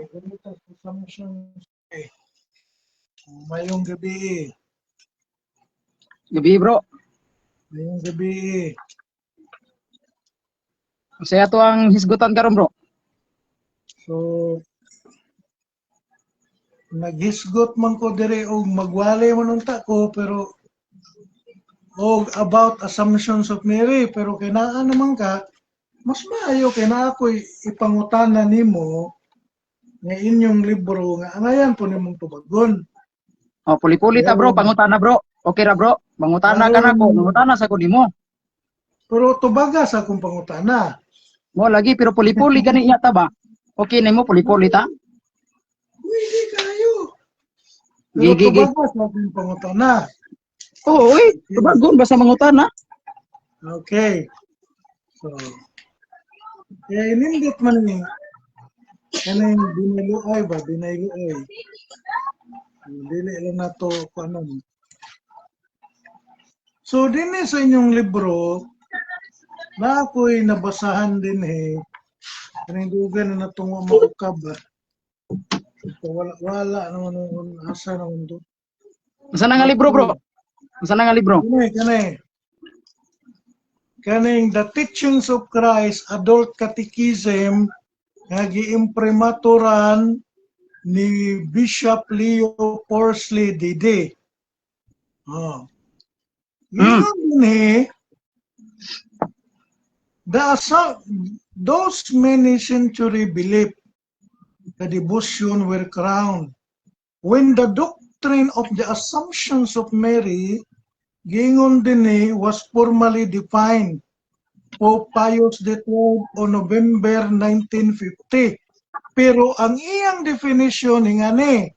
Ganito sa mission. Mayong gabi. Gabi bro. Mayong gabi. Saya to ang hisgutan karon bro. So, naghisgot man ko dire og magwalay man unta ko pero og about assumptions of Mary pero kinaan naman ka mas maayo kay na ako'y ipangutana nimo nga inyong libro nga angayan po nimong tubagon. Oh, puli-puli ta bro, pangutana bro. Okay ra bro. Mangutana ka na ko, mangutana sa ko nimo. Pero tubaga sa akong pangutana. Mo lagi pero puli-puli gani iya ta ba? Okay nimo puli-puli ta? Hindi kayo. Pero Gigi. tubaga sa akong pangutana. Oo, oy, tubagon ba sa mangutana? Okay. So, kaya inindot man ni kanang binaluoy ba? Binaluoy. Dili lang na to ano. So, din sa inyong libro, na ako'y nabasahan din kanang dugan na natungo maukab ba? So, wala naman yung asa naman doon. Unsa na nga libro bro? Unsa na nga libro? Kaning The Teachings of Christ Adult Catechism nga giimprimaturan ni Bishop Leo Porsley Dede. Oh. Those many century belief the devotion were crowned when the doctrine of the Assumptions of Mary gingon dinhi was formally defined. Pope Pius XII on November 1950. Pero ang iyang definition ngani,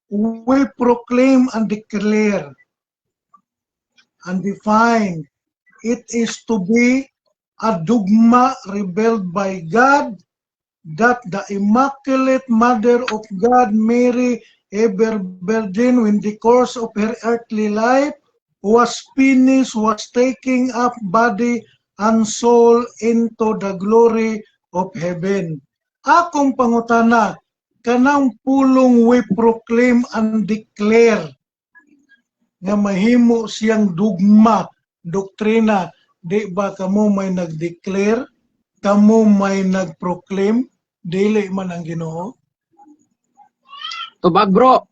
we proclaim and declare and define it is to be a dogma revealed by God that the Immaculate Mother of God, Mary, ever virgin, in the course of her earthly life, was finished, was taking up body and soul into the glory of heaven. Akong pangutana, kanang pulong we proclaim and declare nga mahimo siyang dogma, doktrina, di ba kamo may nag-declare, kamo may nag-proclaim, dili man ang Ginoo? Tubag bro.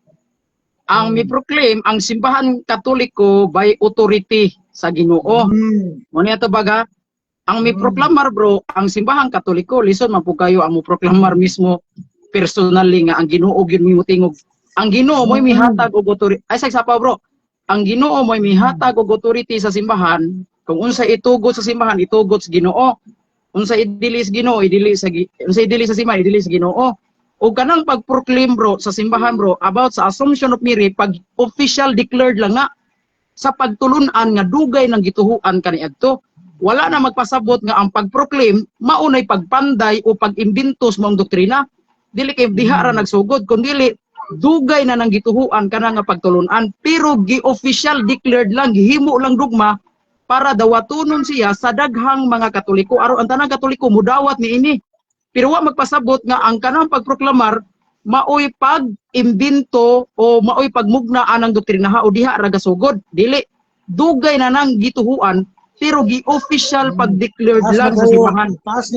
Ang mi-proclaim ang simbahan Katoliko by authority sa Ginoo. Mo niya to baga? Ang mi-proklamar bro, ang simbahan Katoliko lison man pud kayo ang mo-proklamar mismo personally nga ang Ginoo gyud mimutingog. Ang Ginoo mo'y mihatag og authority. Ay sa bro. Ang Ginoo mo'y mihatag og authority sa simbahan. Kung unsa itugot sa simbahan, itugot sa Ginoo. Unsa idili sa Ginoo, idili sa simbahan, idili sa Ginoo. O kanang pag-proclaim bro sa simbahan bro about sa Assumption of Mary, pag official declared lang nga sa pagtulunan nga dugay ng gituhuan kaniadto, wala na magpasabot nga ang pag-proclaim maunay pagpanday o pag-imbintos mong doktrina. Dili kay diha ra nagsugod kundi dugay na nang gituhuan kana nga pagtulunan, pero gi-official declared lang, gihimo lang dugma para dawatonon siya sa daghang mga Katoliko. Aron ang tanang Katoliko mudawat niini. Pero wa magpasabot nga ang kanang pagproklamar maoy pag-imbento o maoy pagmugna anang doktrinaha o diha ra gasugod. Dili dugay na nang gituhuan pero gi-official pag-declared lang sa simbahan. Taas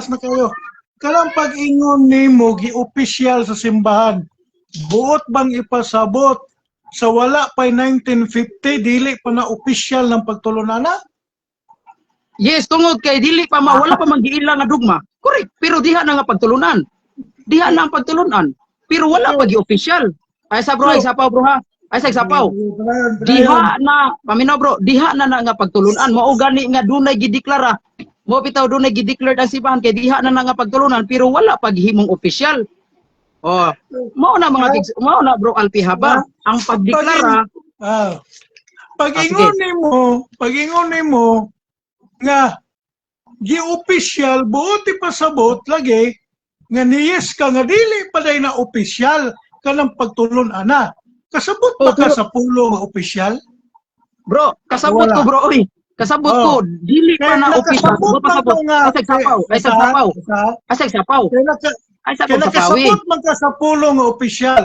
na kayo. Kanang pag-ingon nimo gi-official sa simbahan, buot bang ipasabot sa wala pa 1950 dili pa na official ng pagtulunana? Yes, tungod kay dili pa wala pa magiilang nga dugma. Correct, pero diha na nga pagtulunan. Diha na ang pagtulunan, pero wala pa gi-official. Ay sa bro, ay sa pa bro ha. Ay sa sapaw. Diha na, paminaw bro, diha na nga pagtulunan. Mao gani nga dunay gideklara. Mo bitaw dunay gideclare ang simbahan kay diha na nga pagtulunan, pero wala pa gihimong official. Oh, mao na bro Alpihaba, ang pagdeklara. Pag-ingon nimo nga gi-official buot ipasabot lagi nga niyes ka nga dili pa day na official kanang pagtulon-ana. Kasabot ba ka sa pulo nga official? Bro, kasabot ko bro oy. Kasabot ko dili pa na official. Pasabot. Asay sapaw. Ay sa Kaya pagsapawi. nakasabot man ka sa pulong nga opisyal.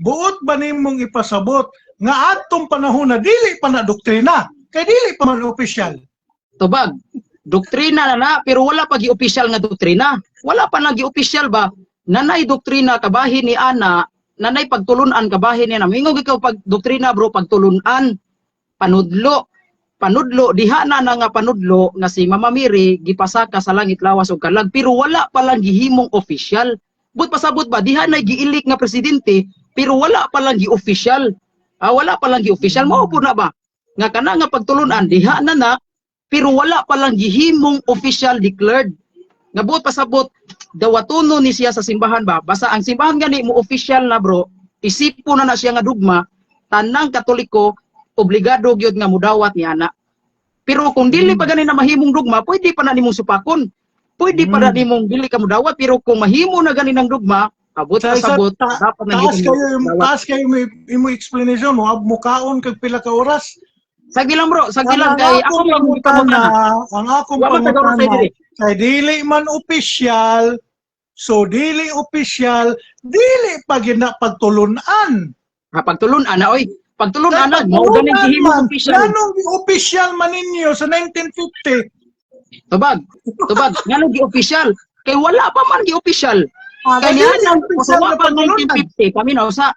Buot ba nimong ipasabot nga atong panahon na dili pa na doktrina? Kay dili pa man opisyal. Tubag. Doktrina na pero wala pa gi-opisyal nga doktrina. Wala pa nang gi-opisyal ba? Nanay doktrina kabahin ni ana, nanay pagtulunan kabahin ni ana. Mingon ikaw pag doktrina bro, pagtulunan, panudlo. Panudlo diha na nga panudlo nga si Mama Mary gipasaka sa langit lawas ug kalag pero wala pa lang gihimong opisyal. But pasabot ba diha na giilik nga presidente pero wala pa lang gi-opisyal. Wala pa lang gi-opisyal mao po na ba? Nga kana nga pagtulunan diha na pero wala pa lang gihimong official declared. Nga buot pasabot, dawatono ni siya sa simbahan ba? Basta ang simbahan gani mo official na bro, isipo na siya nga dugma, tanang Katoliko, obligado gyud nga mudawat ni ana. Pero kung dili pa gani na mahimong dugma, pwede pa na nimong supakon. Pwede pa na nimong dili ka mudawat, pero kung mahimo na gani ng dugma, abot pasabot, dapat na taas kayo imo explanation mo, mukaon kag pila ka oras. Sagi lang bro, sagi lang kay ako pangutana. Ang akong pangutana kay dili man opisyal, so dili opisyal, dili pa gina pagtulunan. Pagtulunan na oy, pagtulunan na mao ganing gihimo opisyal. Nganong gi-opisyal man ninyo sa 1950? Tubag, nganong gi-opisyal? Kay wala pa man gi-opisyal. Kay niya sa pa 1950 kami na usa.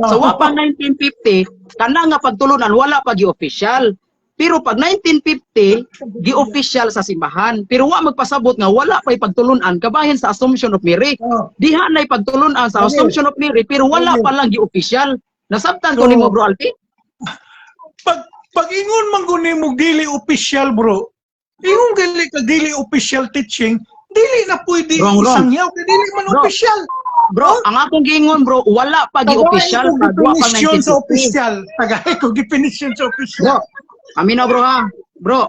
Sa wapa 1950, kana nga pagtulunan wala pa gi-official. Pero pag 1950, gi-official sa simbahan. Pero wa magpasabot nga wala pa pagtulunan kabahin sa Assumption of Mary. Diha na pagtulunan sa Assumption of Mary pero wala pa lang gi-official. Nasabtan ko nimo bro Alpi? Pag ingon man ko nimo dili official bro. Ingon gali ka dili official teaching, dili na pwede isangyaw kay dili man official. Bro, ang akong giingon bro, wala pa gi-official sa duwa pa 1950. Sa official. Tagay ko definition sa official. Bro, aminaw bro ha. Bro,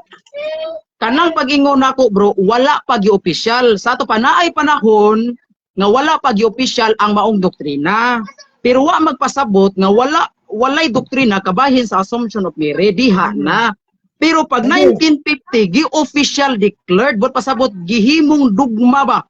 kanang pag-ingon nako bro, wala pa gi-official. Sa ato pa naay panahon nga wala pa gi-official ang maong doktrina. Pero wa magpasabot nga walay doktrina kabahin sa Assumption of Mary diha na. Pero pag 1950 gi-official declared, but pasabot gihimong dugma ba?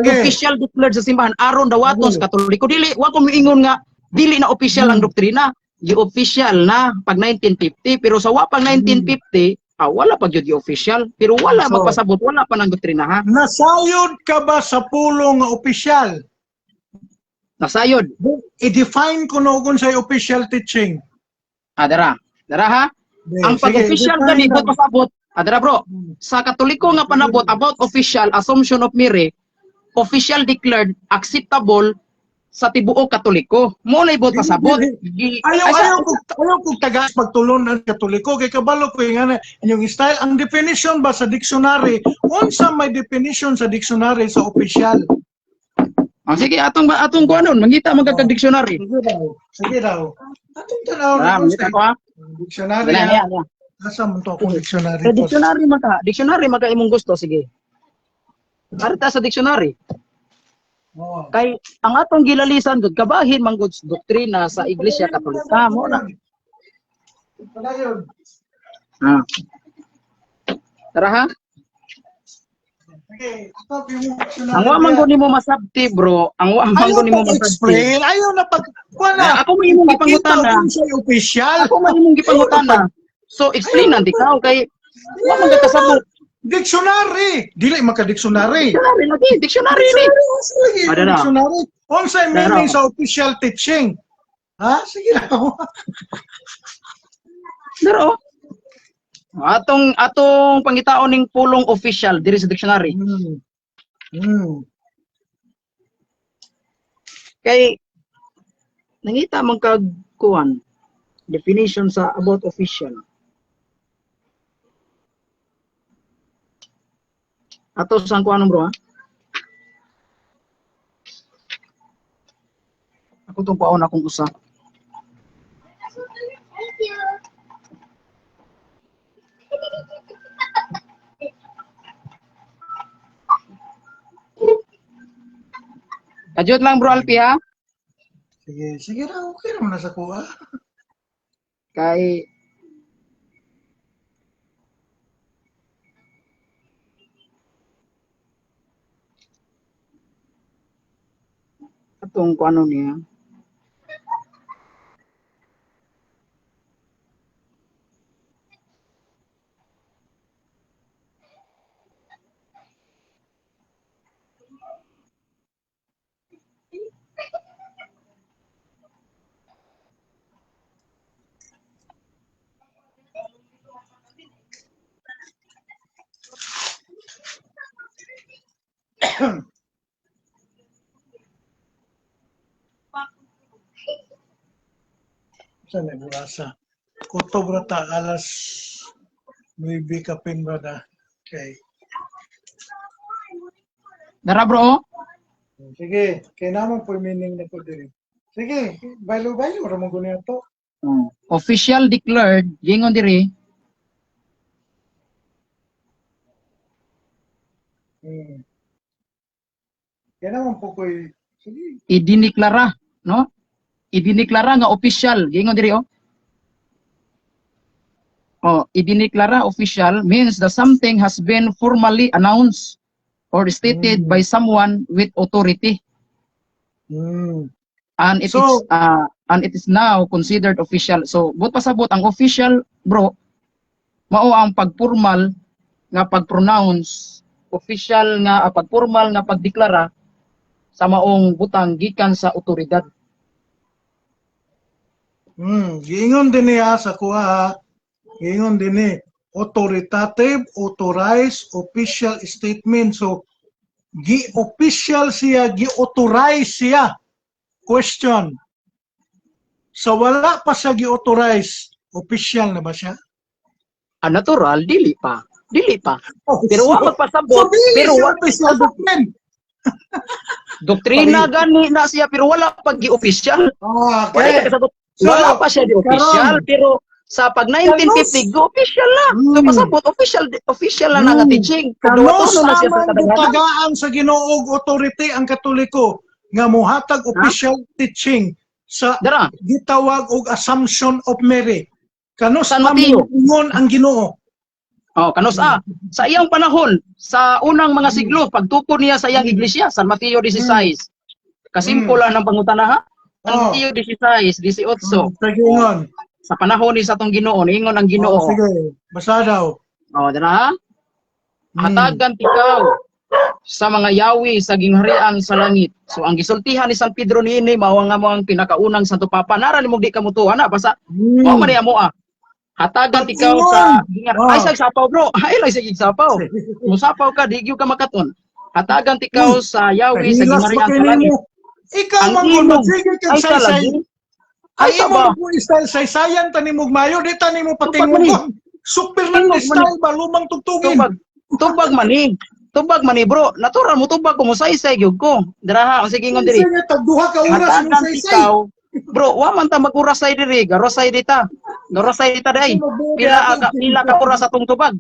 Official declared sa simbahan aron dawaton sa Katoliko. Dili wa ko miingon nga dili na official ang doktrina. Gi-official na pag 1950 pero sa wa pag 1950 wala pa gyud gi-official pero wala magpasabot, wala pa nang doktrina ha. Nasayod ka ba sa pulong nga official? Nasayod. I-define ko no kung sa official teaching. Dara ha. Ang pag-official gani bot pasabot. Dara bro. Sa Katoliko nga panabot about official Assumption of Mary, official declared acceptable sa tibuok Katoliko. Mo na ibot pasabot. Ayaw ko tagas pagtulon ng Katoliko kay kabalo ko nga inyong style. Ang definition ba sa dictionary? Unsa may definition sa dictionary sa official? Sige, atong kuanon, mangita magkaka-dictionary. Sige daw. Atong tanaw mangita ko ha. Dictionary. Asa man to akong dictionary? Sa dictionary maka imong gusto, sige. Arta sa dictionary. Kay ang atong gilalisan gud kabahin man gud doktrina sa Iglesia Katolika mo na. Tara ha. Ang wa man gud nimo masabti bro, ang wa man gud nimo masabti. Ayaw na pag wala. Ako may imong gipangutana. Official. Ako may imong gipangutana. So explain nanti ka kay wa man kasabot. Dictionary. Dili man ka dictionary. Dictionary ni. Dictionary. Unsay meaning sa official teaching? Ha? Sige lang. Pero atong pangitaon ning pulong official diri sa dictionary. Kay nangita man kag kuan definition sa about official. Ato sang kuan bro ha. Ako tong paon akong usa. Kajut lang bro Alpi ha. Sige ra okay naman na sa kuha. Kay Atong kung ano niya. Saan na burasa? Kuto brata, alas 9 kapin brada. Okay. Dara bro. Sige, kaya naman po meaning na po din. Sige, bailo-bailo, ramang gunya to. Official declared, gingon diri, Kaya naman po ko'y, sige. idiniklara, no? Idiniklara nga official, gingon diri oh. Idiniklara official means that something has been formally announced or stated by someone with authority. And it is now considered official. So, but pasabot ang official, bro, mao ang pagformal nga pag-pronounce, official nga pagformal nga pagdeklara sa maong butang gikan sa otoridad. Giingon din niya sa kuha, giingon din ni authoritative, authorized, official statement. So, gi-official siya, gi-authorize siya. Question. So, wala pa siya gi-authorize, official na ba siya? Natural, dili pa. Dili pa. Pero so, wa magpasabot. Pero wa official document. Doktrina gani na siya pero wala pag gi-official. Okay. So, wala pa siya di-official pero sa pag 1950 go-official na. So pasabot official na nga teaching. Kano sa tagaan sa Ginoo authority ang Katoliko nga mohatag official teaching sa gitawag og Assumption of Mary. Kano sa ingon ang Ginoo? Kanos sa iyang panahon, sa unang mga siglo, pagtupo niya sa iyang iglesia, San Mateo 16. Kasimpulan ng pangutana ha? San Mateo 16, 18. Sa panahon ni sa tong Ginoo, ingon ang Ginoo. Sige, basa daw. Dara ha? Hatagan tikaw sa mga yawi sa gingharian sa langit. So ang gisultihan ni San Pedro niini mao nga mo ang pinakaunang Santo Papa. Nara nimo di ka mutuan na basa. Mao man amo hatagan tikaw sa gingharian. Ay sapaw bro. Ay lang sige sapaw. Musapaw ka di gyud ka makaton. Hatagan tikaw sa yawi sa gingharian sa langit. Ikaw man sige kag say. Ay mo po style saysayan tani mo mayo di tani mo patingog. Super man style ba lumang tugtugin. Tubag man ni bro. Natural mo tubag ko mo saysay gyud ko. Dira ha sige ngon diri. Tagduha ka oras mo saysay. Bro, wa man ta mag-urasay diri, garosay dita. Garosay dita dai. Pila ka oras atong tubag.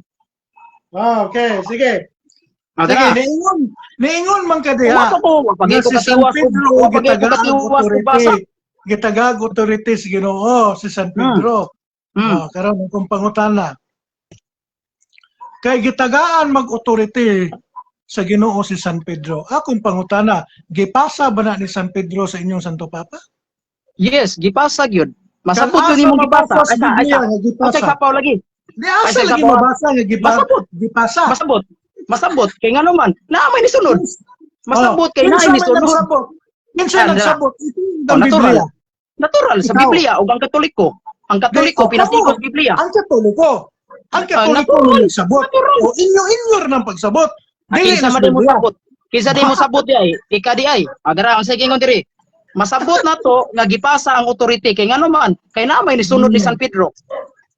Okay, sige. Sige, niingon man ka diha. Pagi ko katiwas ko, pagi ko katiwas ko basa. Gitagag authority si Ginoo si San Pedro. Karon kung pangutana. Kay gitagaan mag-authority sa Ginoo si San Pedro. Akong pangutana, gipasa ba na ni San Pedro sa inyong Santo Papa? Yes, gipasa gyud. Masabot yun imong gipasa. Ay sapaw lagi. Di asa lagi mabasa nga gipasa. Masabot kay ngano man, naamay ni sunod. Masabot kay naay ni sunod. Minsan nagsabot. Natural sa Biblia ug ang Katoliko. Ang Katoliko pinasikos Biblia. Ang Katoliko nagsabot. O inyo nang pagsabot. Dili sa mo sabot. Kisa di mo sabot di ay, ikadi ay. Agara ang sige ngon diri. Masabot na to nga gipasa ang authority kay ngano man kay namay ni sunod ni San Pedro.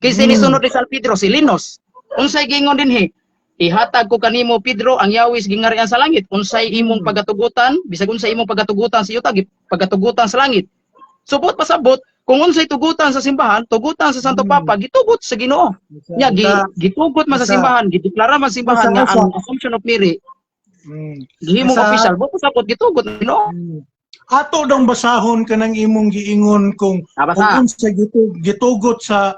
Kisa ni sunod ni San Pedro si Linos. Unsay gingon dinhi? Ihatag ko kanimo Pedro ang yawis gingarian sa langit. Unsay imong pagatugutan, bisag unsay imong pagatugutan sa yuta, pagatugutan sa langit. Subot pasabot kung unsay tugutan sa simbahan, tugutan sa Santo Papa, gitugot sa Ginoo. Nya gitugot man sa simbahan, gideklara man sa simbahan nga ang Assumption of Mary. Gihimo official, buto sabot gitugot Ginoo. Ato dong basahon kanang imong giingon kung unsay gitugot sa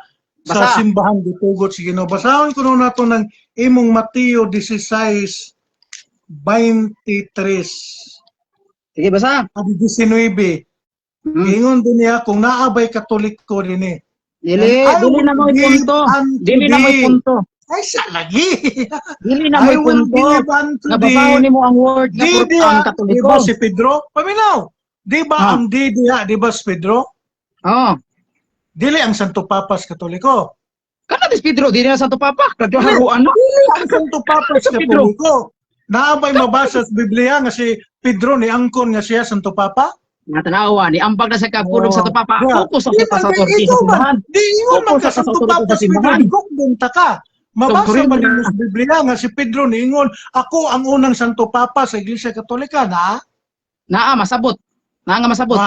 simbahan, gitugot sa Ginoo. Basahon kuno nato ng imong Mateo 16:23. Sige, basa. Abi 19. Hmm. Ingon din niya kung naabay Katoliko din eh. Dili, And I dili will na mo give punto. unto Dili na mo thee. punto. Ay, siya lagi. Dili na mo I will punto. give unto Nabasahon thee. nimo ang word nga Di ang diya, di Katoliko. ba si Pedro? Paminaw. Di ba Ah. ang di diya, di ba si Pedro? Oh. Dili ang Santo Papas Katoliko. Kana dis Pedro, dili na Santo Papa. Kagharuan na. Dili ang Santo Papas Sa Pedro. Katoliko. Naabay mabasa sa Biblia nga si Pedro ni angkon nga siya Santo Papa. Nga tanawa ni ambag na sa kapulog sa Santo Papa. Yeah. Focus sa Di sa ba, authority sa ikaw simbahan. man, di ingon man Focus ka sa Santo authority sa Papas simbahan. Pedro, din ta ka. Mabasa Tungkulin man na. din sa Biblia nga si Pedro ni ingon, ako ang unang Santo Papa sa Iglesia Katolika na. Naa masabot. Naa nga masabot.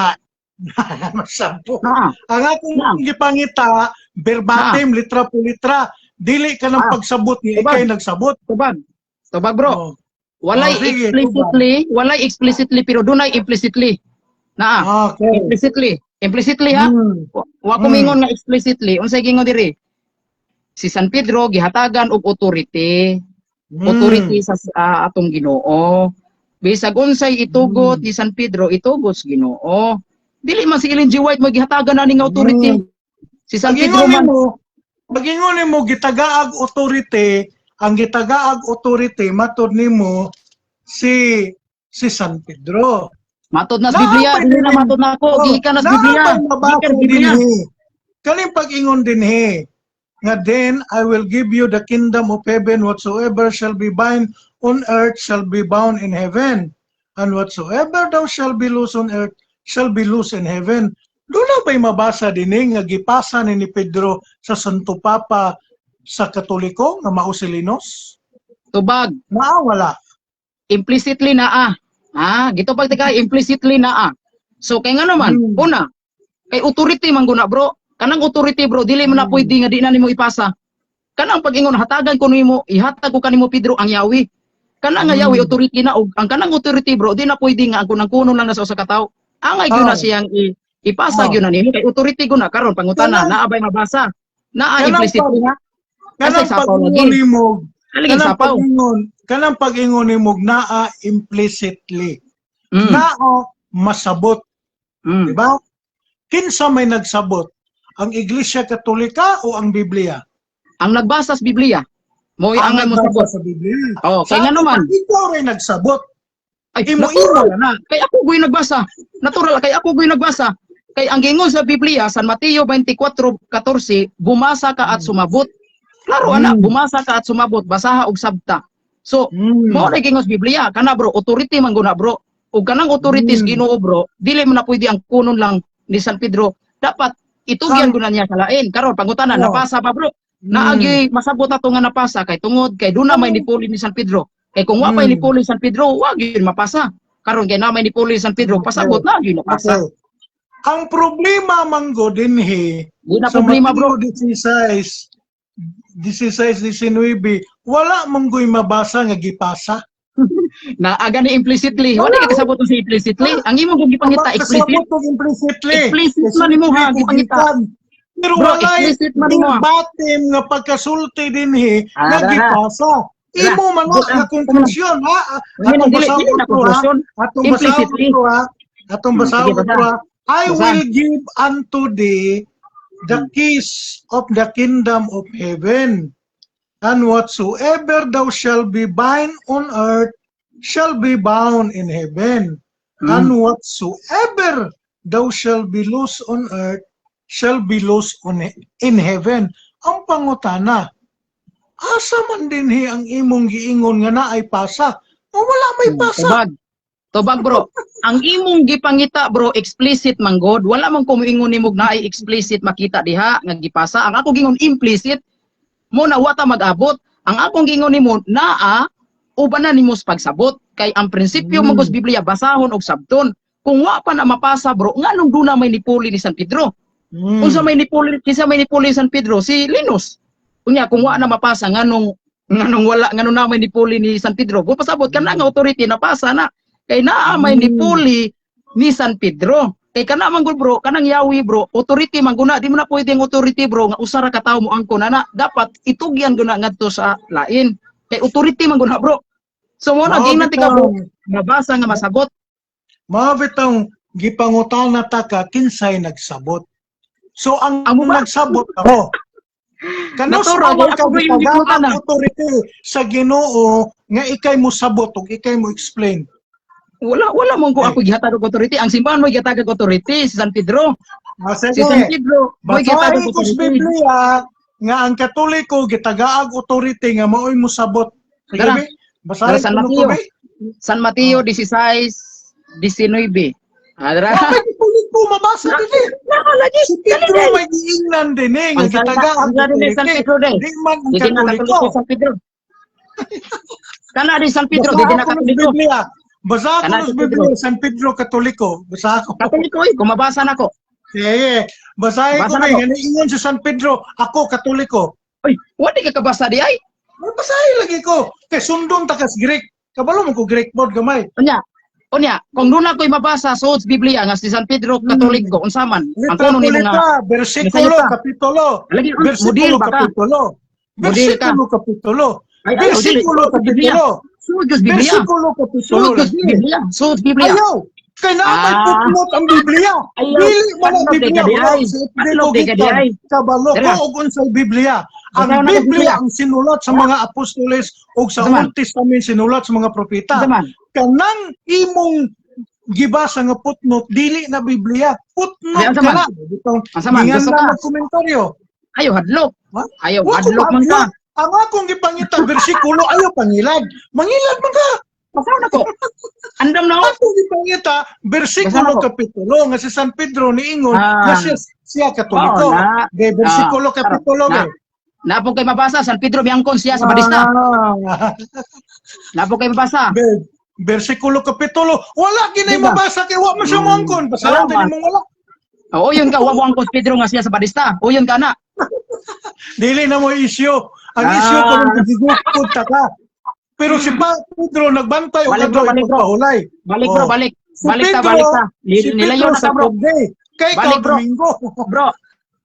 Masampo. Naa. Ang akong Naam. gipangita, verbatim, litra po litra, dili ka ng Ah. pagsabot ni Tubag. ikay nagsabot. Tubag. Tubag bro. Oh. Walay Oh, sige, walay explicitly pero dunay implicitly. Naa. Okay. Implicitly ha. Wa ko mingon nga explicitly. Unsay gingon diri? Si San Pedro gihatagan og authority. Authority sa atong Ginoo. Bisag unsay itugot ni San Pedro, itugot sa Ginoo. Dili man si Ellen G. White magihatagan na ning authority. Si San Pedro man Pagingon mo gitagaag authority, ang gitagaag authority matud nimo si San Pedro. matod na sa Biblia, dili na matod na ako, gikan na sa Biblia. Gikan sa Biblia. Kaning pag-ingon din nga then I will give you the kingdom of heaven, whatsoever shall be bind on earth shall be bound in heaven, and whatsoever thou shall be loose on earth shall be loose in heaven. Doon ba'y mabasa din nga gipasa ni Pedro sa Santo Papa sa Katoliko nga Mausilinos? Tubag, Wala. implicitly naa. Gito pag tika implicitly naa. So kay nga naman, una, kay authority man guna bro. Kanang authority bro, dili man na pwede nga di na nimo ipasa. Kanang pag-ingon hatagan ko nimo, ihatag ko kanimo Pedro ang yawi. Kanang nga yawi authority na og ang kanang authority bro, di na pwede nga ang kunang-kuno lang na sa usa ka tawo. Angay gyud na siyang ipasa gyud na nimo kay authority guna karon pangutana naabay mabasa. Naa implicitly na. Kanang pag-ingon nimo, kanang pag-ingon nimo naa implicitly. Naa masabot. Di ba? Kinsa may nagsabot? Ang Iglesia Katolika o ang Biblia? Ang nagbasa sa Biblia. Mo'y ang mo sabot sa Biblia. Oh, kay nga naman. Ikaw rin nagsabot. Ay, natural na. Kay ako gu'y nagbasa. Natural, kay ako gu'y nagbasa. Kay ang gingon sa Biblia, San Mateo 24:14, bumasa ka at sumabot. Klaro ana, bumasa ka at sumabot, basaha og sabta. So, mo na gingon sa Biblia, kana bro, authority man guna bro. Ug kanang authorities Ginoo bro, dili man na pwede ang kunon lang ni San Pedro. Dapat itugyan guna niya sa lain. Karon pangutana, napasa pa bro. Naagi masabot ato nga napasa kay tungod kay duna may nipuli ni San Pedro. Kay kung wa pa nipuli San Pedro, wa gyud mapasa. Karon kay na may nipuli San Pedro, pasabot na gyud napasa. Ang problema manggo dinhi Di na problema bro. 16:19, wala manggoy mabasa nga gipasa. Na aga ni implicitly. Wala ka kasabot sa implicitly. Ang imong kung gipangita explicit. Explicit man nimo ha gipangita. Pero Bro, wala explicit man nimo. batim nga pagkasulti dinhi nga gipasa. Imo man nga konklusyon ha. Atong basahon atong basahon I will give unto thee the keys of the kingdom of heaven, and whatsoever thou shalt be bind on earth shall be bound in heaven, and whatsoever thou shalt be loose on earth shall be loose in heaven. Ang pangutana, asa man dinhi ang imong giingon nga naay pasa? O wala may pasa. Tubag bro, ang imong gipangita bro explicit man god, wala man ko moingon nimo naay explicit makita diha nga gipasa. Ang ako gingon implicit mo na wata mag-abot. Ang akong gingon nimo naa uban na nimo sa pagsabot kay ang prinsipyo magos Biblia basahon og sabton. Kung wa pa na mapasa bro, nganong duna may nipuli ni San Pedro? Unsa may nipuli, kisa may nipuli San Pedro si Linus. Unya kung wa na mapasa nganong na may nipuli ni San Pedro. Kung pasabot kana nga authority napasa na. Kay naa may nipuli ni San Pedro. Kay kana man gud bro, kanang yawi bro, authority man guna, di mo na pwede ang authority bro nga usara ka tawo mo angkon na dapat itugyan guna ngadto sa lain. Kay authority man guna bro. So mo na gingan tika bro, mabasa nga masabot. Mabitang gipangutana ta ka kinsay nagsabot. So ang Amo ba? nagsabot ako. Kano sa Natural, mga ako ba yung gipangutana? ang authority sa Ginoo nga ikay mo sabot ug ikay mo explain. Wala mong ko ako gihatag og authority. Ang simbahan mo gihatag og authority si San Pedro. Si San Pedro mo gihatag Basahin og ko sa authority. Biblia nga ang Katoliko gitagaag authority nga maoy mo sabot. Sige, Tara. be? Basahin San ko Mateo. mo be? San Mateo 16:19. Adra. Bakit Katoliko mabasa din? Lagi. Si Pedro may giingnan din nga Ang gitagaag San Pedro din. Di man ang Di na Katoliko. Katoliko San Pedro. Kana di San Pedro, di na Katoliko. Basa ko Kana ng si Biblia, San Pedro Katoliko. Basa ko. Katoliko kung mabasa na ko. Sige. Basahin ko Basa na may ko. ingon sa San Pedro, ako Katoliko. Oy, wala ka kabasa di ay. Basahin lagi ko. Kay sundon takas Greek. Kabalo mo ko Greek board gamay. Unya, kung doon ako'y mabasa sa Biblia nga si San Pedro Katoliko, unsa man, ang Letra kuno po nimo nga, letra, versikulo, Misalita. kapitulo. lagi model Versikulo, ba ka? kapitulo. Model ka. Versikulo, kapitulo. Ay, Versikulo, Biblia. kapitulo. Sugos Biblia. Versikulo, kapitulo. Sugos Biblia. Sugos Biblia. Ayaw. Kaya naman Ah. footnote ang Biblia. Ayaw. Dili man ang Padlok Biblia. di ka di ay. Sa Padlok di ka di ay. Kabalo ko Tara. o unsay Biblia. Ang Basahan na ko Biblia Biblia. ang sinulat sa mga apostoles o sa Saman. Old Testament sinulat sa mga propeta. Unsa man? Kanang imong gibasa nga footnote dili na Biblia. Footnote Ay, asa ka man? na. Itong Asa man? hingan Gusto na ka? ng komentaryo. Ayaw hadlok. Ha? Ayaw Wa ko hadlok man ka. mahadlok. Ang akong gipangita bersikulo ayaw pangilad. Mangilad man ka. Basahan ako. Andam na ako. Akong gipangita bersikulo Basahan ako. kapitulo nga si San Pedro niingon Ah. nga siya Katoliko. Oo, na. De bersikulo Ah, kapitulo na. be. Napong kay mabasa, San Pedro miyangkon siya sa Badista. Ah. Napong kay mabasa. Bersikulo kapitulo. Wala ginay Diba? mabasa kay wa man siya mangkon. Basahan Salamat. din mo wala. Oo, yun ka. Wawang ko Pedro nga siya sa Badista. O yun ka na. Dili na mo issue. Ang Ah. issue ko rin pagigugod ta ka. Pero si Pedro nagbantay o Balik, kadto bro, balik, bro. ipagpahulay. Balik Oh. bro, balik. Si Balik ta, Pedro, balik ta. Si Nilayo Pedro na sa ka bro. Tuesday. Kay Balik, ikaw bro. Domingo. Bro,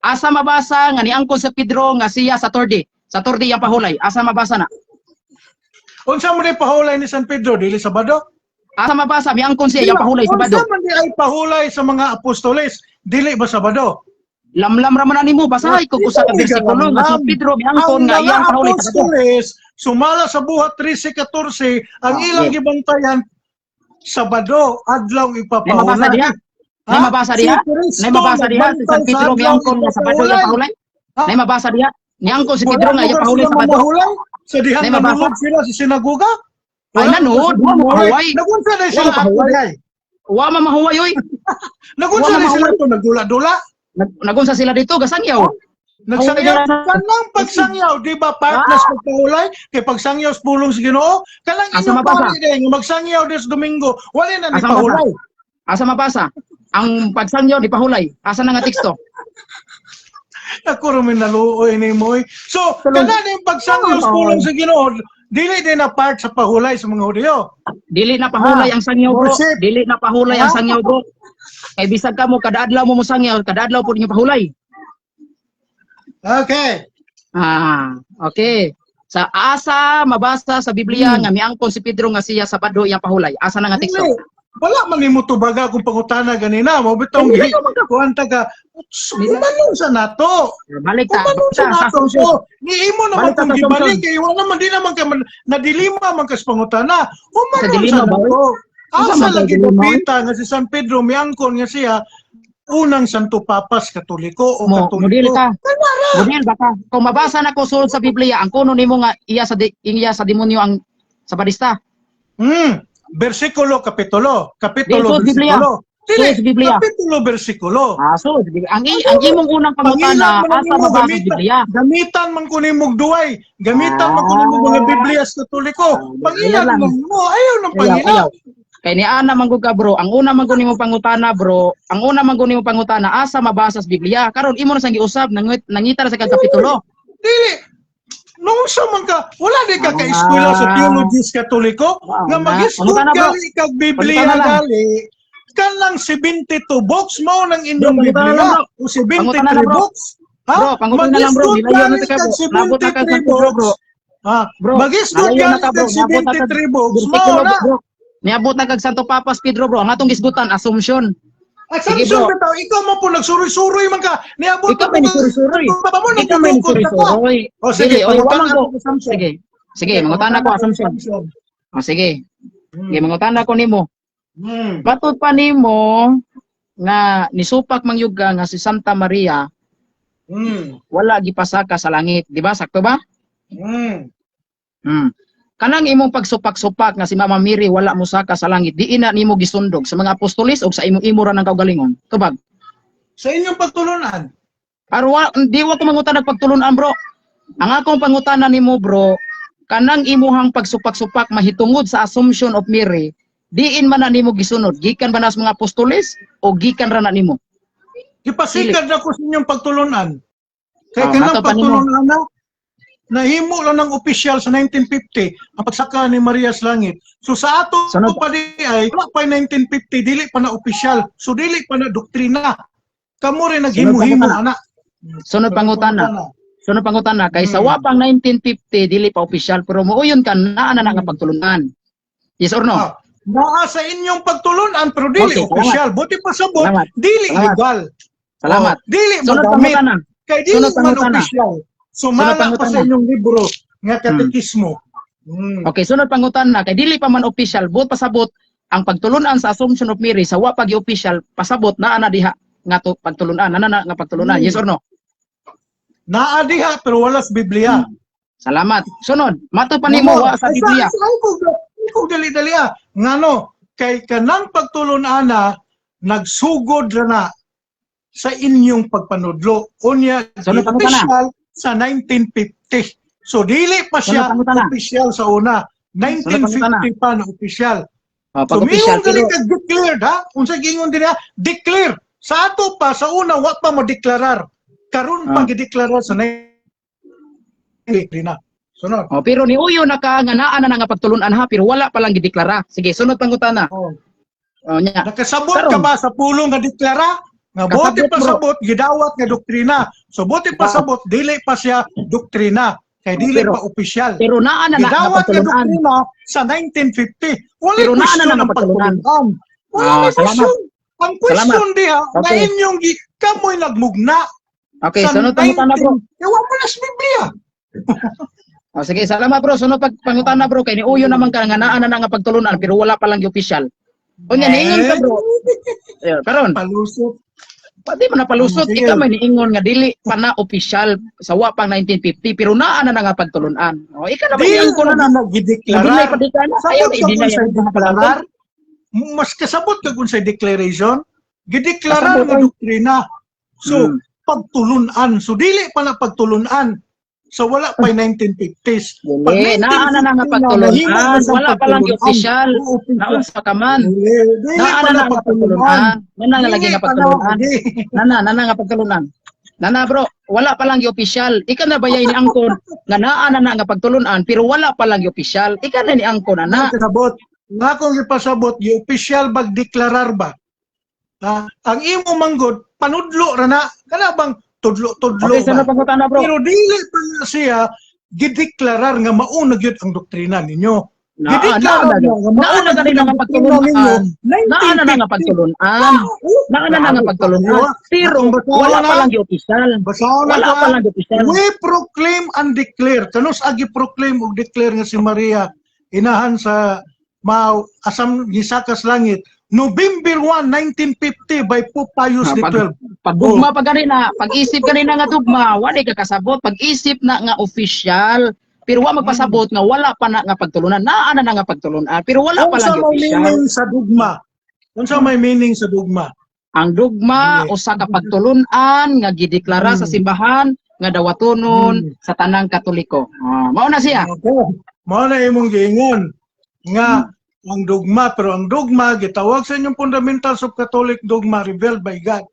asa mabasa nga niangkon sa Pedro nga siya sa Saturday. Saturday yang pahulay. Asa mabasa na? Unsa man ni pahulay ni San Pedro dili Sabado? Asa mabasa miangkon siya yang pahulay sa Sabado. Unsa man di ay pahulay sa mga apostoles dili ba Sabado? Lamlam ra man nimo basahay ko sa bersikulo nga si Pedro miangkon nga iyang pahulay sa Sabado. apostoles sumala sa buhat 13-14 ang Ah, ilang okay. gibantayan Sabado adlaw Nay mabasa ipapahulay. diha? Nay mabasa diha? Nay mabasa diha si San Pedro miangkon nga Sabado yang pahulay? Ha? Nay mabasa diha? Niangkon si Pedro nga iyang pahulay sa Sabado. Sa dihan Nay mabasa? nanonood sila sa sinagoga. Ay nanood, wa mo pahuway. Nagunsa na Wa sila mapahuway. Wa ma mahuway oy. Nagunsa Wa na sila mahuway. to nagdula-dula. Nagunsa sila dito gasangyaw. Nagsangyaw Mahuway. kanang pagsangyaw di ba partners pagpahulay kay pagsangyaw sa pulong sa Ginoo kanang Asa inyong mabasa? pari nga magsangyaw des Domingo wala na ni Asa pahulay. Asa mabasa? Ang pagsangyaw di pahulay. Asa na nga teksto? Ako rin naluoy ni mo. So Tulog. kana yung pagsangyaw sa pulong sa Ginoo dili din na part sa pahulay sa mga Hudyo. Dili na pahulay ang sangyaw bro. Worship. Dili na pahulay ang sangyaw bro. Kay bisag ka mo kada adlaw mo sangyaw, kada adlaw po ninyo pahulay. Okay. Okay. Sa asa mabasa sa Biblia nga miangkon si Pedro nga siya sa Sabado yang pahulay. Asa na nga teksto? Dili. Wala man nimo tubaga kung pangutana ganina mo bitong Dili ka kuan taga umanon sa nato. Balik ta. Umanon sa Sa nato. assumption. So, niimo naman Balik ta kung sa gibalik assumption. kay wala man di naman ka nadilima man kas pangutana. Umanon dilima sa ba, nato. Asa Asa man lagi dilima? napita nga si San Pedro miangkon nga siya unang Santo Papas Katoliko o Model Katoliko. ka. Model ba ka? Kung mabasa na ko sulod sa Biblia, ang kuno nimo nga iya sa demonyo ang sa Badista. Versikulo kapitulo. Kapitulo Dito, Biblia. versikulo. Dili, Dito, Biblia. kapitulo versikulo. Sulod. Ang imong unang pangutana asa mabasa sa Biblia. Gamitan man ko nimog duway. Gamitan man ko nimog mga Biblia sa Katoliko. Pangilan Ayaw lang. mo. Ayaw ng pangilan. Ayaw. Kay ni ana man gud ka bro, ang una man gud nimo pangutana bro, ang una man gud nimo pangutana asa mabasa sa Biblia. Karon imo na sang giusab nangita na sa kag kapitulo. Dili. Nung sa man ka, wala di ka ka-eskwela sa theologies Katoliko, nga mag-eskwela Pangutana, bro. gali kag Biblia Pangutana lang. gali. Kanang 72 books mo ng inyong Bro, pangutana Biblia. lang, O Pangutana 73 lang, bro. books. Bro, pangutana lang bro, nilayo na ka bro. Nabot na ka sa Pedro bro. Ha, Bro, mag-eskwela nalayo na gali ka bro. kag Nabot na ka 73 books. Bersikulo Mao na. bro. Niabot na kag Santo Papas Pedro bro, ang atong gisgutan assumption. Sige, Assumption bro. ka tao, ikaw mo po nagsuroy-suroy man ka. Niabot Ikaw may nisuroy-suroy. Baba mo Ikaw may nagdudukot ka pa. nisuroy-suroy. O sige, Dili, oy, pangutan wala ako ko. ng assumption. Sige. Sige, mangutan ako assumption. O sige. Sige, mangutan ako nimo. Batud pa nimo nga nisupak man yug ka nga si Santa Maria wala gipasaka sa langit, di ba? Sakto ba? Kanang imong pagsupak-supak nga si Mama Mary wala mo saka sa langit, di ina nimo gisundog sa mga apostolis o sa imong imo ra ng kaugalingon. Tubag. Sa inyong pagtulunan. Arwa, di wa ko mangutan og pagtulunan, bro. Ang akong pangutanan nimo, bro, kanang imuhang pagsupak-supak mahitungod sa Assumption of Mary, diin man na nimo gisunod, gikan ba na sa mga apostolis o gikan ra na nimo? Ipasikad na ko sa inyong pagtulunan. Kaya Oh, kanang mato pa nimo. pagtulunan na, nahimo lang ng opisyal sa 1950 ang pagsaka ni Maria sa langit. So sa ato Sunod. pa di ay wala pa 1950 dili pa na opisyal. So dili pa na doktrina. Kamo rin naghimo-himo Sunod ana. Sunod pangutana. Sunod pangutana kay sa wapang 1950 dili pa opisyal pero muuyon ka naa na nga pagtulunan. Yes or no? Naa sa inyong pagtulunan pero dili Okay, opisyal. Buti pa sabot, Salamat. dili Salamat. legal. Salamat. Oh, dili Sunod magamit. pangutana. Kay dili Sunod man pangutana. opisyal. Sunod Sumala pa pangutana. sa inyong libro nga katekismo. Okay, sunod pangutana kay dili pa man opisyal, buot pasabot ang pagtulunan sa Assumption of Mary sa wa pa gi opisyal, pasabot naa na diha nga to pagtulunan, ana na nga pagtulunan. Yes or no? Naa diha pero wala sa Biblia. Salamat. Sunod, mato pa nimo wa sa Biblia. Ikaw dali-dali ngano kay kanang pagtulunan na nagsugod ra na sa inyong pagpanudlo. Unya Sunod pangutana. opisyal sa 1950. So dili pa siya Sunod pangutana. opisyal sa una. Sunod pangutana. 1950 pa na opisyal. Oh, So pag opisyal mayroon gali pero ka declared ha? Unsa gingon din ha? Declare. Sa ato pa sa una wa pa mo deklarar. Karon pa gideklarar sa 1950 na. Sunod. oh, pero niuyo na ka nga naa na nga pagtulunan ha pero wala pa lang gideklara. Sige, sunod pangutana. Oh. Oh, nya. Nakasabot Karon. ka ba sa pulong nga deklara? Nga bote Kasabot, pa bro. sabot, gidawat nga doktrina. So bote pa sabot, dili pa siya doktrina. Kay dili Pero- pa opisyal. Pero naa na nga Gidawat nga pagtulunan. doktrina sa 1950. Wala Pero naa na question nga ang pagtulunan. pagtulunan. Wala Ah, may salamat. question. Ang question diha, na Okay. inyong kamoy nagmugna. Okay, sa sunod pangutana bro. Ewa mo na sa Biblia. Oh, sige, salamat bro. Sunod pangutana bro kay niuyo naman ka nga naa na nga pagtulunan pero wala pa lang gi opisyal. Unya niingon ka bro. Karon, Palusot. pati mo na palusot, Sige. ikaw may niingon nga dili pa na opisyal sa wa pang 1950 pero naa na nga pagtulunan. Oh, ikaw na ba Dili niang ko na na gideklarar. pa di ka na. Ayaw Sabot ka hindi na kung sa yan. deklarar, mas kasabot ka kung sa declaration, gideklarar Kasabot, nga oy. doktrina. So, Hmm. pagtulunan. So, dili pa na pagtulunan. So, wala pa 1950s. Dili, naa na nga pagtulunan. Wala pa lang gi opisyal. Naon sa kaman. Dili Naa pa na na nga pagtulunan. pagtulunan. Nana nga lagi Dili nga pa na, pagtulunan. di. Nana nga pagtulunan. Nana bro, wala pa lang gi opisyal. Ika na bayay ni angkon nga naa na nga pagtulunan pero wala pa lang gi opisyal. Ika na ni angkon ana. Kasabot. Nga kung ipasabot, yung official bag deklarar ba? Ang imo manggod, panudlo ra na. Kana bang tudlo-tudlo Okay, ba? sunod pangutana bro. Pero dili pa na siya gideklarar nga mauna gyud ang doktrina ninyo. Naa na nga rin nga pagtulunan. Naa na nga pagtulunan. Naa na nga pagtulunan. Pero wala pa lang gi opisyal. Basahan na Wala ko, pa lang gi opisyal. We proclaim and declare. Kanus agi proclaim ug declare nga si Maria inahan sa asam gisakas langit. November 1, 1950 by Pope Pius XII. Pagdugma pa ganina, pag-isip ganina nga dugma, wala ka kasabot, pag-isip na nga official, pero wa magpasabot nga wala pa na nga pagtulunan. Naa na nga pagtulunan, pero wala pa lang Unsa may official. meaning sa dugma? Unsa may meaning sa dugma? Ang dugma usa ka pagtulunan nga gideklara sa simbahan nga dawatonon sa tanang Katoliko. Mao na siya. Okay. Mao na imong giingon nga ang dogma, pero ang dogma gitawag sa inyong fundamentals of Catholic dogma revealed by God.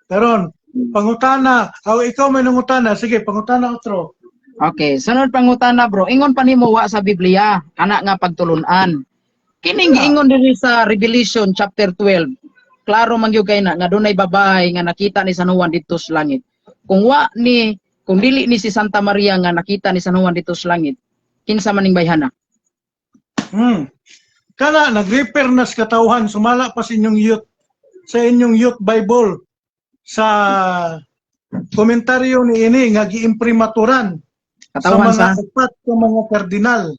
Karon, pangutana, ikaw may nangutana, sige, pangutana otro. Okay, sunod pangutana bro. Ingon pa nimo wa sa Biblia kana nga pagtulunan. Kining giingon diri sa Revelation chapter 12. Klaro man gyud kay na nga dunay babae nga nakita ni San Juan dito sa langit. Kung dili ni si Santa Maria nga nakita ni San Juan dito sa langit, kinsa maning bayhana? kana nag-repair na sa katawhan, sumala pa sa inyong youth Bible sa komentaryo ni ini nga giimprimaturan Katawan sa sa mga upat ka mga kardinal.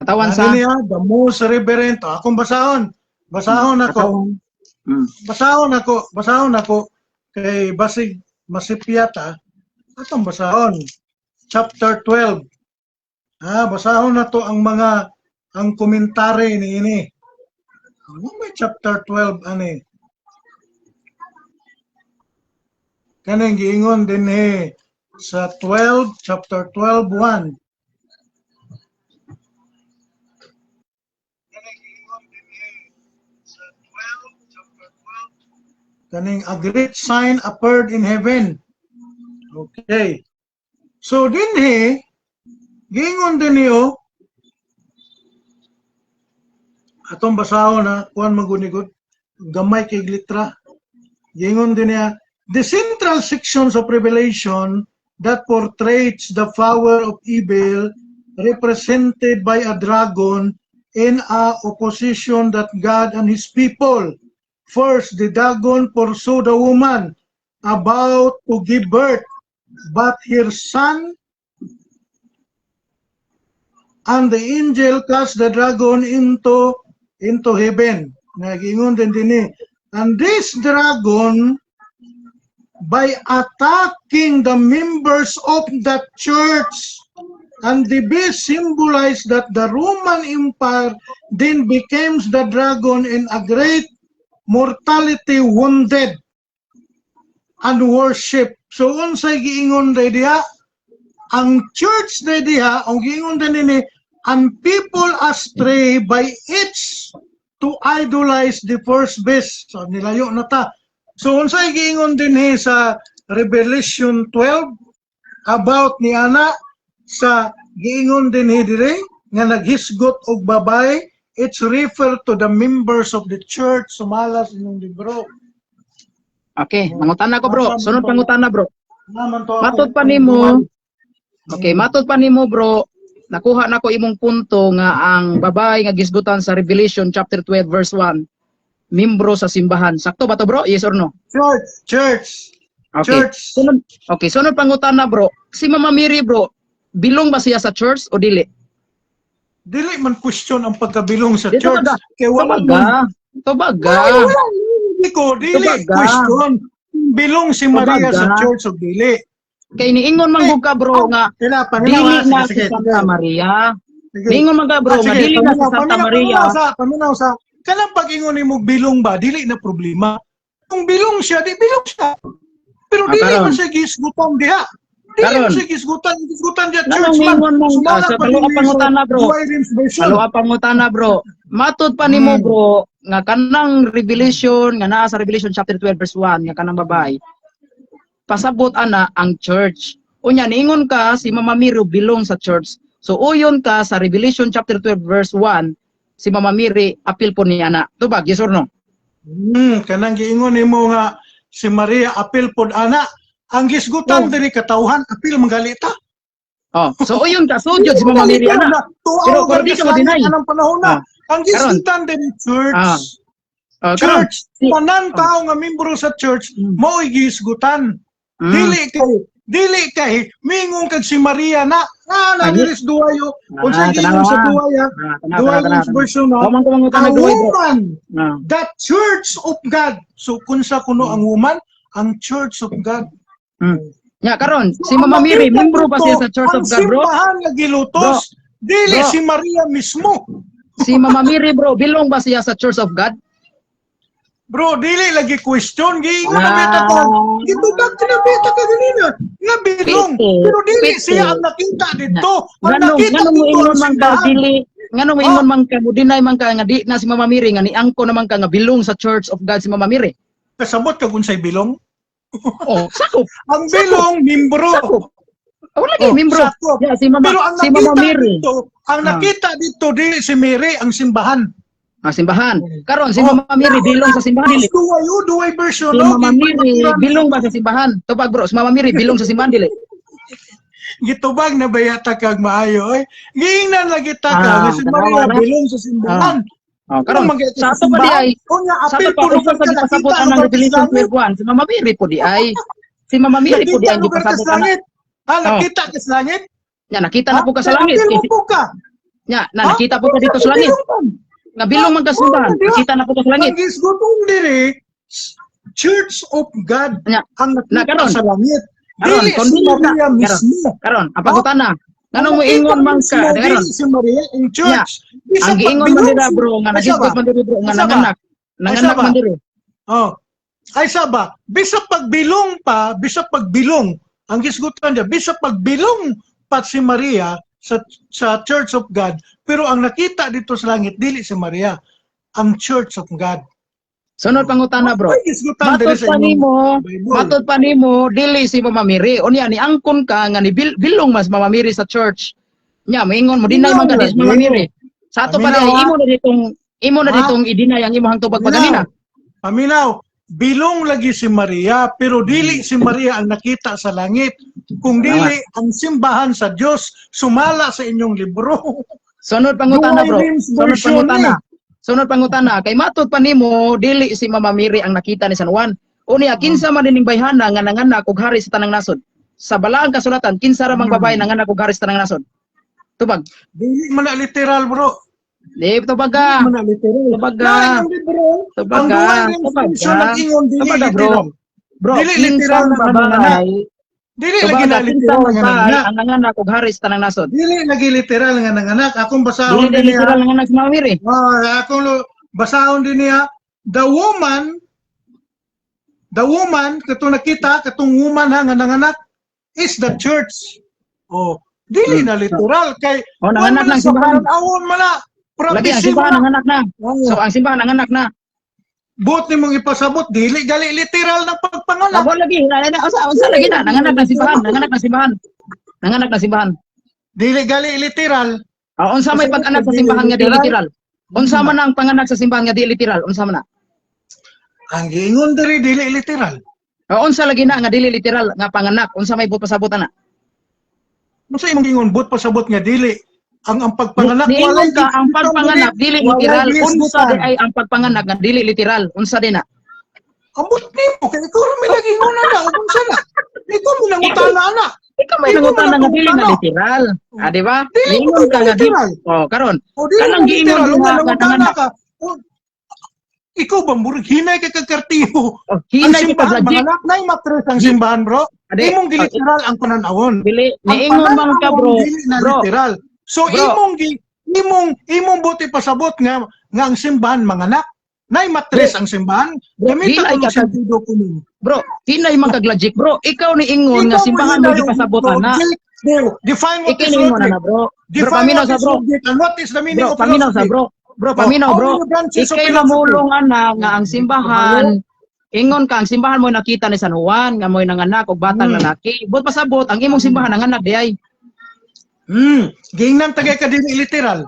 katawan sa Niya, the most reverend. Akong basahon ako. katawan. Basahon ako kay basig masipyata. Atong basahon. Chapter 12. Basahon na to ang komentary ni ini. Ano may chapter 12 ani? Kanang giingon din sa chapter 12:1. Kaning a great sign appeared in heaven. Okay. So dinhi giingon din niyo atong basahon na kuan magunigod gamay kay litra. Giingon din niya the central sections of Revelation that portrays the power of evil represented by a dragon in a opposition that God and his people. First, the dragon pursued a woman about to give birth, but her son and the angel cast the dragon into heaven. Nagingon din and this dragon, by attacking the members of the church, and the beast symbolized that the Roman Empire then becomes the dragon in a great mortality, wounded and worship. So unsay giingon diha ang church diha ang giingon din and people astray by its to idolize the first beast. So nilayo na ta. So unsay giingon din sa Revelation 12 about ni ana sa giingon din dire nga naghisgot og babay. It's referred to the members of the church. Sumalas inyong libro. Okay, mangutana ko bro. Sunod pangutana bro. Matod pa nimo. Okay, matod pa nimo bro. Nakuha nako imong punto nga ang babae nga gisgutan sa Revelation chapter 12 verse 1. Membro sa simbahan. Sakto ba to bro? Yes or no? Church. Okay. Church. Sunod pangutana bro. Si Mama Mary bro, bilong ba siya sa church o dili? Dili man question ang pagkabilong sa church. Kaya wala Tobaga. Dili question. Bilong si Maria sa church o dili. Kay niingon man gud ka bro nga dili na si Santa Maria. Niingon man ka bro nga dili na si Santa Maria. Paminaw sa kanang pag-ingon nimo bilong ba dili na problema. Kung bilong siya, di bilong siya. Pero dili man siya gisgutan diha. Dili man siya gisgutan diha church man. Sa pangutana bro. Pangutana bro. Matod pa nimo bro nga kanang Revelation nga naa sa Revelation chapter 12 verse 1 nga kanang babae. Pasabot ana ang church. Unya niingon ka si Mama Mary bilong sa church. So uyon ka sa Revelation chapter 12 verse 1 si Mama Mary apil po niya na. Tubag, yes or no? Kanang giingon nimo nga si Maria apil pod ana. Ang gisgutan diri katawhan apil manggalita. So uyon ka sujud si Mama Mary ana. Pero di ka ma-deny. Ang gisgutan diri church. Church, manan tao nga membro sa church mao gisgutan. Dili kay mingon kag si Maria na diris duwayo unsay giingon sa duwaya version na woman the church of God. So kunsa kuno ang woman ang church of God. Nya karon si Mama Mary membro ba siya sa church of God bro? Ang simbahan nga gilutos dili si Maria mismo. Si Mama Mary bro bilong ba siya sa church of God? Bro, dili lagi question. Giingon na beta ka. Gitugag ka na beta ka ganina. Nga bilong. Pero dili siya ang nakita dito. Ang nakita dito ang simbahan. Ngano mo ingon man ka, dinay man ka nga di na si Mama Mary nga niangko naman ka nga bilong sa Church of God si Mama Mary. Kasabot ka kung sa'y bilong? Sakop. Ang bilong, membro. Wala kay membro. Yeah, si Mama Mary. Ang nakita dito, dili si Mary ang simbahan. Simbahan. Karon si Mama Mary bilong sa simbahan dili. Duway version. Si Mama Mary bilong ba sa simbahan? Tupag bro, si Mama Mary bilong sa simbahan dili. Gitubag na bayata kag maayo. Giingnan lagi ta ka si Maria bilong sa simbahan. Oh, karon sa ato pa di ay sa ato pa usa sa gipasabot ang Revelation 12:1 si Mama Mary po di ay si Mama Mary po di ang gipasabot ana. Nakita ka sa langit? Nya nakita na po ka sa langit. Nya nakita po ka dito sa langit. Nga bilong man ka simbahan. Nakita na po ka sa langit. Ang gisgutong diri Church of God ang nakita sa langit. Dili si Maria mismo. Karon, ang pagutana. Nganong mo ingon man ka? Karon si Maria in church. Ang giingon man dira bro nga nagisgot man diri bro nga nanganak. Nanganak man diri. Oh. Ay saba, bisag pagbilong pa, bisag pagbilong. Ang gisgutan niya, bisag pagbilong pa si Maria sa Church of God, pero ang nakita dito sa langit dili si Maria, ang Church of God. Sunod pangutana bro. Matod pa nimo dili si Mama Mary. Unya ni angkon ka nga ni bilong mas Mama Mary sa church. Nya moingon mo dinay man ka dis Mama Mary. Sa ato pa imo na ditong idinay ang imong tubag pagkanina. Paminaw, bilong lagi si Maria pero dili si Maria ang nakita sa langit. Kung dili ang simbahan sa Dios sumala sa inyong libro. Sunod pangutana bro. Sunod pangutana kay matod pa nimo dili si Mama Mary ang nakita ni San Juan. Unya kinsa man dining bayhana nga nanganak og hari sa tanang nasod. Sa balaang kasulatan kinsa ra mang babae nanganak og hari sa tanang nasod? Tubag. Dili man na literal bro. Di tubaga. Tubaga. Bro, dili literal na babae. Dili lagi na literal nga ang nanganak og hari sa tanang nasod. Dili lagi literal nga nanganak. Akong basahon din niya. Dili literal nga nanganak si Mama Mary. Akong basahon din niya. The woman katong nakita katong woman nga nanganak is the church. Oh, dili na literal kay nanganak ng simbahan. Awon man na. Lagi ang simbahan nanganak na. So ang simbahan nanganak na. Buot nimong ipasabot dili gali literal ng pagpanganak. Abo lagi unsa lagi na nanganak ng simbahan. Dili gali literal. Unsa may pag-anak sa simbahan nga dili literal? Unsa man ang panganak sa simbahan nga dili literal? Unsa man na? Ang giingon diri dili literal. Unsa lagi na nga dili literal nga panganak? Unsa may pasabot ana? Unsa imong giingon buot pasabot nga dili ang pagpanganak walay ka ang pagpanganak dili literal. Unsa di ay ang pagpanganak nga dili literal? Unsa di na? Ambot nimo kay ikaw ra may lagi nguna na unsa na? Ikaw mo nang utana na. Ikaw may nangutana nga dili na literal. Di ba? Ingon ka nga dili. Karon. Kanang giingon nga nanganak ka. Ikaw ba murag hinay kay kagkartibo? Hinay kay kaglaji. Nay matres ang simbahan bro. Imong literal ang pananawon. Dili niingon man ka bro. Literal. So imong buti pasabot nga ang simbahan manganak. Nay matres ang simbahan. Gamiton ko sa sentido comum. Bro, hinay man kaglajik bro. Ikaw ni ingon nga simbahan mo gipasabotan na. Define what is subject. Bro. Paminaw sa bro. And what is the meaning of paminaw sa bro. Bro, paminaw bro. Ikay mamulong ana nga ang simbahan ingon ka ang simbahan mo nakita ni San Juan nga mo'y nanganak og batang lalaki. Buot pasabot ang imong simbahan nanganak di ay. Gingnan tagay ka dili literal.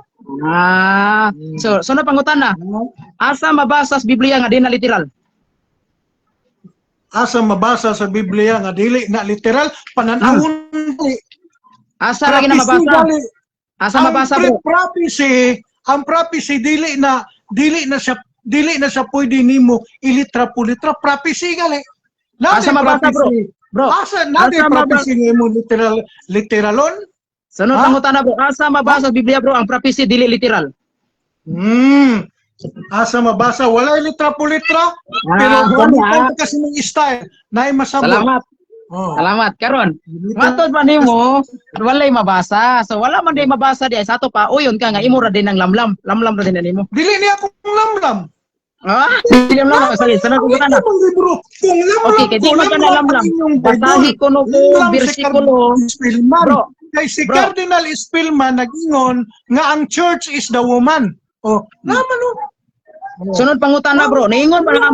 So na pangutana. Asa mabasa sa Biblia nga di na literal? Asa mabasa sa Biblia nga dili na literal pananawon. Asa lagi na mabasa? Asa mabasa bro? Ang prophecy dili na siya pwede nimo ilitra po litra prophecy gali. Asa mabasa bro? Bro, asa na prophecy nimo literalon? Sunod pangutana bro, asa mabasa sa Biblia bro ang prophecy dili literal? Asa mabasa walay litra po litra pero kasi ng style naay masabot. Salamat. Salamat karon. Matod man nimo walay mabasa. So wala man day mabasa di sa ato pa uyon ka nga imo ra din ang lamlam. Lamlam ra din nimo. Dili ni ako lamlam. Dili lamlam sorry. Sunod pangutana. Okay, kay di man ka na lamlam. Basahi ko no bersikulo. Bro, kay si Cardinal Spillman nag-ingon nga ang church is the woman. Naman Sunod pangutana bro, niingon ba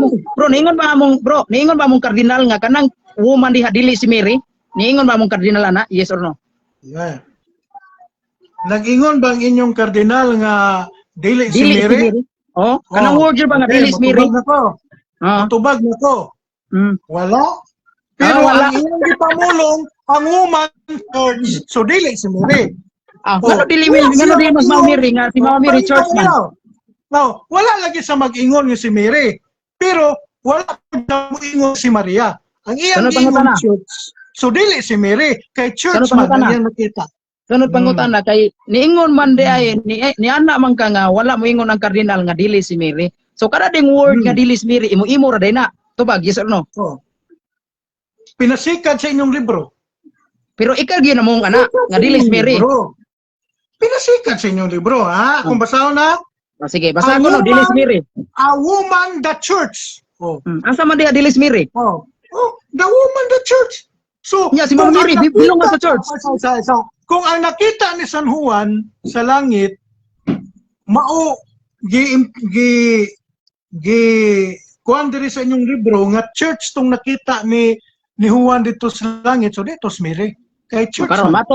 among kardinal nga kanang woman diha dili si Mary? Niingon ba among kardinal ana? Yes or no? Yeah. Nag-ingon ba ang inyong kardinal nga dili si Mary? Kanang word ba nga dili si Mary? Tubag na to. Wala. Pero ang inyong ipamulong ang woman church. So dili si Mary. Ngano dili mas Mama Mary nga si Mama Mary church man. Now, wala lagi sa mag-ingon nga si Mary. Pero, wala pa mag-ingon si Maria. Ang iyang Sunod ingon pangutana. church. So, dili si Mary. Kay church Sunod man, pangutana. ang iyang nakita. Sunod pangutana kay niingon man di ay ni ana man ka nga wala mo ingon ang kardinal nga dili si Mary. So kada ding word nga dili si Mary imo ra day na. Tubag yes or no? Oh. Pinasikat sa inyong libro. Pero ikaw gyud namong ana nga dili si Mary. Libro. Pinasikat sa inyong libro, ha? Kung basahon na, Sige, basa ko no dili si Mary. a woman the church. Oh. Asa man diha dili si Mary? Oh. Oh, the woman the church. So, Nya si Ma'am kung Mary ang bilong nga nakita- sa church. Kung ang nakita ni San Juan sa langit, mao kuan diri sa inyong libro nga church tong nakita ni Juan dito sa langit, so dito si Mary. Kay church. Karon man.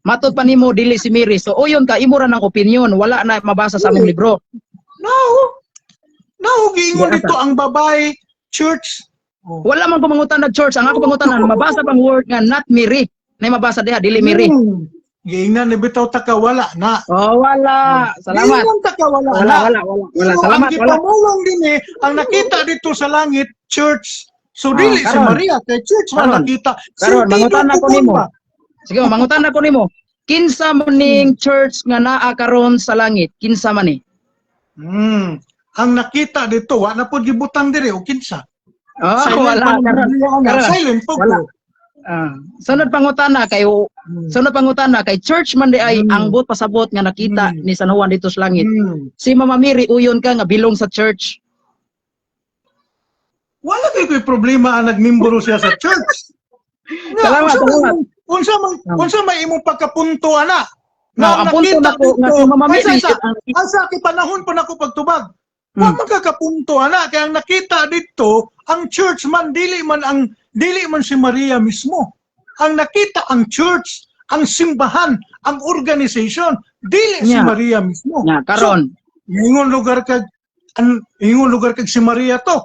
matod pa nimo dili si Mary. So uyon ka imo ra ng opinion, wala na mabasa sa among libro. Now, giingon Di ata. dito ang babae church. Oh. Wala man ko mangutan na church. Ang ako pangutan mabasa pang word nga not Mary. Na mabasa diha dili Mary. Giingnan ni bitaw taka wala na. Oh, wala. Salamat. Giingnan taka wala Wala, na. wala. Pero Salamat, ang wala. gipamulong din ang nakita dito sa langit, church. So dili si karon. Maria, kay church man Karon. nakita. Karon, Sentido mangutan ako ko nimo. ba? Sige, mangutan na ko nimo. Kinsa man ning church nga naa karon sa langit? Kinsa man ni? Ang nakita dito, wala po gibutang dire o kinsa. Oh, Silent wala. pa Karon. Karon. Silent po. Wala. Sunod pangutana kay church man di ay ang but pasabot nga nakita ni San Juan dito sa langit. Si Mama Mary uyon ka nga bilong sa church. Wala kay ko'y problema ang nagmimbro siya sa church. Salamat, salamat. Unsa may imong pagkapunto ana? Ang punto na ko nga si Mama Mary ang sa panahon pa nako pagtubag. Wa magkakapunto ana kay ang nakita dito ang church man dili man si Maria mismo. Ang nakita ang church, ang simbahan, ang organization, dili si Nya. Maria mismo. Nya karon. Ingon lugar kag si Maria to.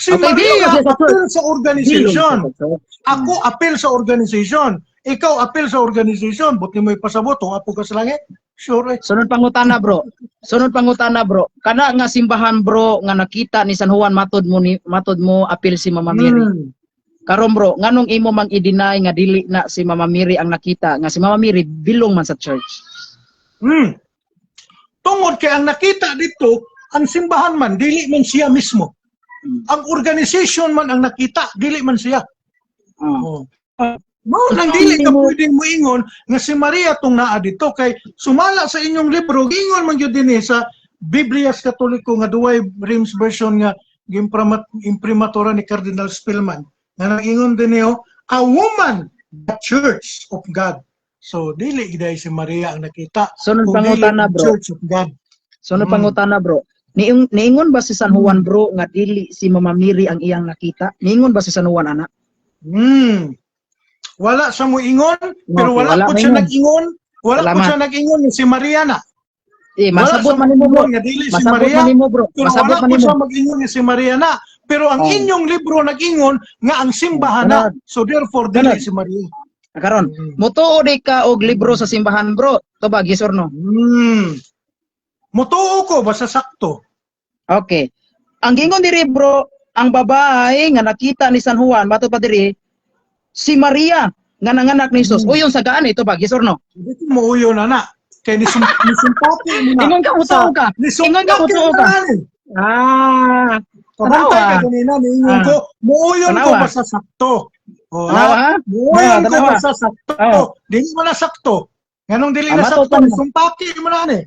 Si Okay, Maria bilong kasi sa apel sa organization. Bilong sa church. Ako apel sa organization. Ikaw apel sa organization. Buti mo ipasabot o apo ka sa langit. Sure. Sunod pangutana bro. Kana nga simbahan bro nga nakita ni San Juan matod mo apil si Mama Mary. Karon bro, nganong imo mang i-deny nga dili na si Mama Mary ang nakita nga si Mama Mary bilong man sa church. Tungod kay ang nakita dito, ang simbahan man dili man siya mismo. Ang organization man ang nakita, dili man siya. Mao nang dili ka pwedeng moingon nga si Maria tong naa dito kay sumala sa inyong libro giingon man gyud dinhi sa Biblias Katoliko nga duway Reims version nga imprimatura ni Cardinal Spellman nga nag-ingon dinhi a woman the church of God. So dili giday si Maria ang nakita. Sunod Kung dili pangutana ang bro. Church of God. Sunod pangutana bro. Niingon ba si San Juan bro nga dili si Mama Mary ang iyang nakita? Niingon ba si San Juan ana? Wala sa mo ingon, pero Okay, wala po siya moingon. nag-ingon. Wala po Salamat. siya nag-ingon ni si Maria na. Masabot man nimo bro. Nga dili si Masabot Maria. man nimo bro. Pero Masabot wala man po nimo. siya mag-ingon ni si Maria na. Pero ang inyong libro nag-ingon nga ang simbahan na. So therefore, dili si Maria. Karon, mutuo di ka og libro sa simbahan bro. Tubag yes or no? Mutuo ko, basta sakto. Okay. Ang gingon diri bro, ang babae nga nakita ni San Juan bato pa diri si Maria nga nanganak ni Jesus. Uyon sa gaan ito ba? Yes or no? Dito mo uyo na na. Kaya nisumpati mo na. Ingon ka mutuo ka. Ingon ka mutuo ka. Ah. Pabantay ka kanina, niingon ko, muuyon ko basta sakto. Muuyon ko basta sakto. Dili mo na sakto. Ganong dili na sakto, sumpati mo na ni.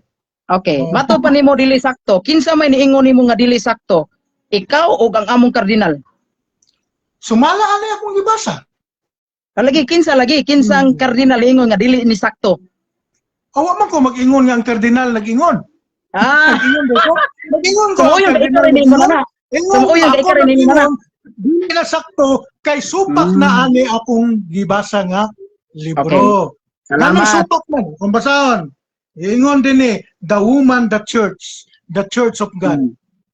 Okay, mato pa nimo dili sakto. Kinsa may niingon nimo nga dili sakto? Ikaw o ang among kardinal? Sumala ani akong gibasa. Kinsa ang kardinal ingon nga dili ni sakto? Awa man ko mag-ingon nga ang kardinal nag-ingon. Nag-ingon ko. Sumuyon ka ikaw rin mo na. Sumuyon ka ikaw rin mo na. Dili na sakto kay supak na ani akong gibasa nga libro. Salamat. Supak man kung basahon. Ingon din the woman, the church of God.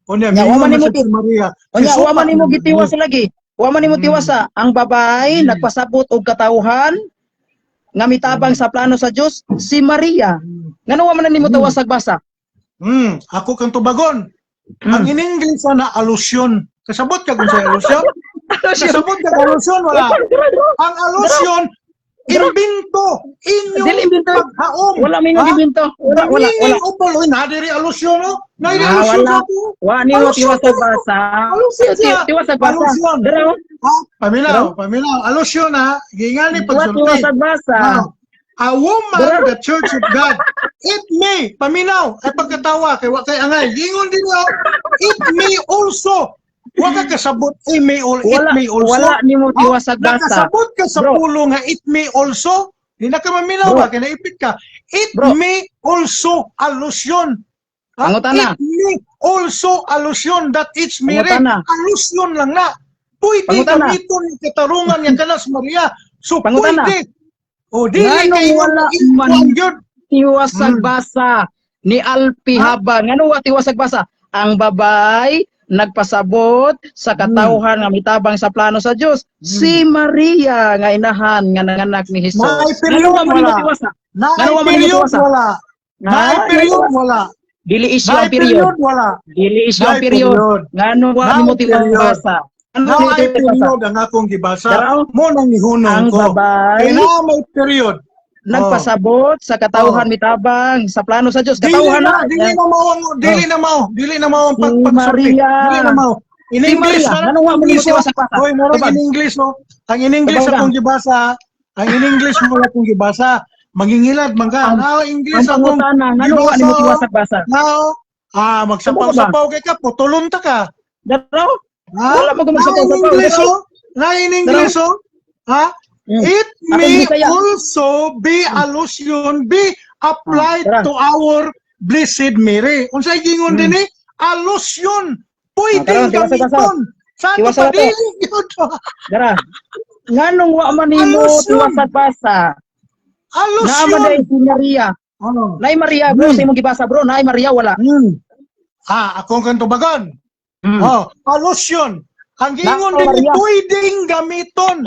Unya, wa man nimo Maria. Unya, wa man nimo gitiwas lagi. Wa man nimo tiwasa ang babae nagpasabot og katawhan nga mitabang sa plano sa Dios si Maria. Ngano wa man nimo tawasag basa? Ako kang tubagon. Ang in English na alusyon. Kasabot ka kung sa alusyon? Kasabot ka alusyon, wala. Ang alusyon, imbento. Dili Inyong imbento. paghaom. Wala may Ha? imbento. The Wala. meaning of all, nadiri alusyon, no? Nadiri alusyon Wala. ako. Wa ni mo Alusyon tiwasag to. basa. Alusyon siya. Tiwasag basa. Alusyon. Dara. Ha? Paminaw. Alusyon, ha? Gingani pagsulti. Tiwasag basa. A woman, the Church of God, it may, paminaw, ay pagkatawa, kay angay, gingon din niyo, it may also, wala kasabot, it may also. Wala ni mo tiwasag basa. Nakasabot ka sa Bro. pulo nga, it may also, hindi na ka maminaw Bro. ba, kaya naipit ka, it Bro. may also alusyon. Pangutana. It may also alusyon that it's mere, Pangutana. alusyon lang na. Pwede Pangutana. gamiton yung katarungan yung kanas Maria. So Pangutana. pwede. O dili Ngano kayo wala man yun. tiwasag basa ni Alpi Habang. Ano wa tiwasag basa? Ang babay nagpasabot sa katawhan nga mitabang sa plano sa Dios. Si Maria nga inahan nga nanganak ni Hesus. May period Ano man wala. tiwasa? Naay Ngano man period tiwasa? wala. Naay period wala. Dili isyu Naay ang period. period wala. Dili isyu ang Naay period. period. Ngano wa Naay ni mo tiwasag period. basa? Ano ni Naay tiwasag basa? period ang akong gibasa. Daraw. Mo nang ihunong Ang ko. babay Kaya na may period. nagpasabot sa katawhan mitabang sa plano sa Dios. Dili Katawhan na, dili na mao ang Si pagpagsulti. Maria. Dili na mao. In Si English, Maria, ano nga mo English, tiwasag basa? Hoy, murag Tubag. in English, no? Ang in English Tubag akong gibasa, ang in English mo akong gibasa, mangingilad man ka. Now, English Ang akong pangutana, ano nga ni mo tiwasag basa? Now, magsapaw-sapaw kay ka, putulon ta ka. Daraw? Ha? Wala mo kung Now, in magsapaw-sapaw, English, daraw? oh. Now, in English, oh. Ha? It Ako may Bisaya. also be allusion, be applied Tara. to our Blessed Mary. Unsay gingon din eh? Allusion. Pwedeng Tara, tiwasag basa. gamiton. Sa ato Tiwasag pa basa. dili yun. Dara. Nganong wa man nimo Alusyon. tiwasag basa? Naa man Allusion. dai si Maria. Ano? Nay Maria bro, sa imong gibasa bro, nay Maria wala. Akong kantubagan. Hmm. Oh, allusion. Ang gingon Nako, din eh, Maria. pwedeng gamiton.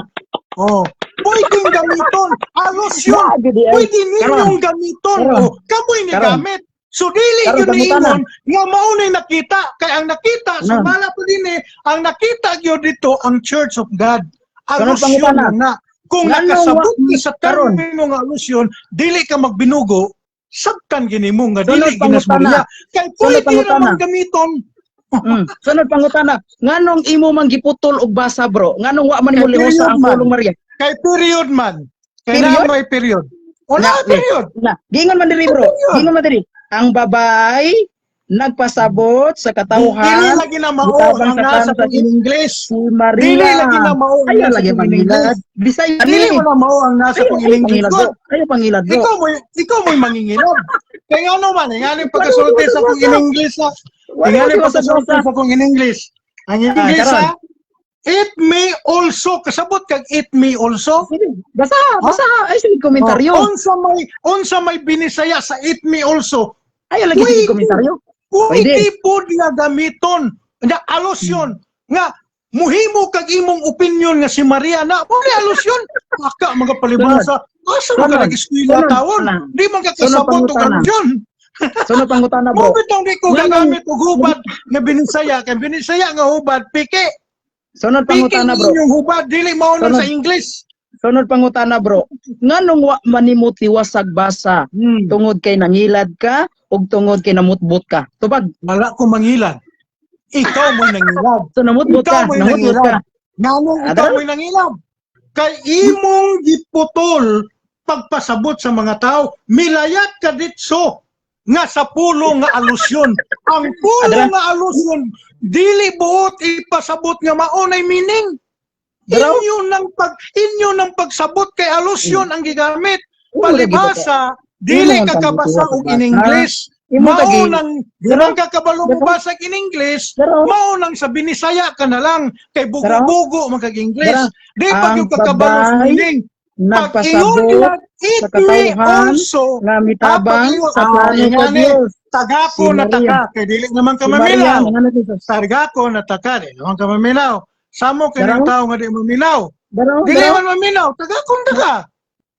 Oh, pwedeng gamiton. Allusion. Grabe di ay. Pwede ninyong gamiton. Karon. Oh, kamoy ni Karon. gamit. So dili Karon, yun pangutan ingon nga mao na nakita kay ang nakita Na. sumala pa din eh ang nakita gyud dito ang Church of God. Karon, Alusyon pangutan lang na. Kung Ngano nakasabot wa- ka sa karon. termino nga alusyon, dili ka magbinugo, sabtan gini mo nga Sunod, dili ginas pangutana. Maria. Kay Sunod, pwede pangutana. naman gamiton. Sunod pangutana, nganong imo man giputol og basa bro? Nganong wa man nimo Kay lihosa period ang man. pulong Maria? Kay period man. Kay Period? na may period. Wala Na- period. Na, gingon man diri bro. Period. Gingon man diri. Ang babay nagpasabot sa Dili katawhan lagi na mao mitabang ang sa nasa kanto in English. si Dili Maria. lagi na mao ang Ayaw nasa lagi in pangilad. English. Bisaya Dili ni. mo na mao ang nasa Ayaw in English. pangilad bro. Ayaw pangilad bro. Ikaw mo mangingilad. Kaya nga naman, nga yung pagkasulti sa kong in English na. Kaya nga yung pagkasulti sa kong in English. Ang English karon. it may also, kasabot kag it may also. Sige, basa. Ay sige komentaryo. Unsa may binisaya sa it may also. Ayaw lagi sige komentaryo. Pwede po niya gamiton na alusyon nga muhimo kag imong opinion nga si Maria na pwede alusyon aka mga palibasa asa mo ka Sunod. nag-eskwela Sunod. tawon di man ka kasabot og pangutana. alusyon Sunod pangutana bro. mo bitong di ko gagamit og hubad nga binisaya kay binisaya nga hubad pike Sunod pike pangutana bro. inyong hubad dili mao na Sunod. sa English. Sunod pangutana bro. Nganong wa man nimo tiwasag basa? Tungod kay nangilad ka ug tungod kay namutbot ka. Tubag. Wala ko mangilad. Ikaw mo nangilad. So namutbot ka, Ikaw mo'y namutbot ka. nangilad. Nanong ikaw Ada? mo'y nangilad. Kay imong giputol pagpasabot sa mga tao, milayat ka ditso nga sa pulo nga alusyon. Ang pulo Ada? nga alusyon, dili buot ipasabot nga maunay meaning. Daraw? Inyo nang pagsabot kay alusyon ang gigamit. Wala Palibhasa, dili Imo ka ang kabasa pagbubuhat og sa in basa. English. Imo tagi. Maunang, dirang ka kabalo mo basa in English, Daraw? maunang sa binisaya ka na lang, kay bugo-bugo magkag-English. Daraw? Di pag Ang yung kakabalo sa babay, meaning. Pag Nagpasabot ingon it sa may katawhan also, nga mitabang pag- sa plano sa ingani, Dios. tagako Si na Maria. taka, kay dili naman ka Si Maria, mamilaw. ngano dito? Tagako na taka, di naman ka mamilaw. Samo ka ng Daraw? tao nga di maminaw. Daraw, Dili daraw. man maminaw, tagako na taka.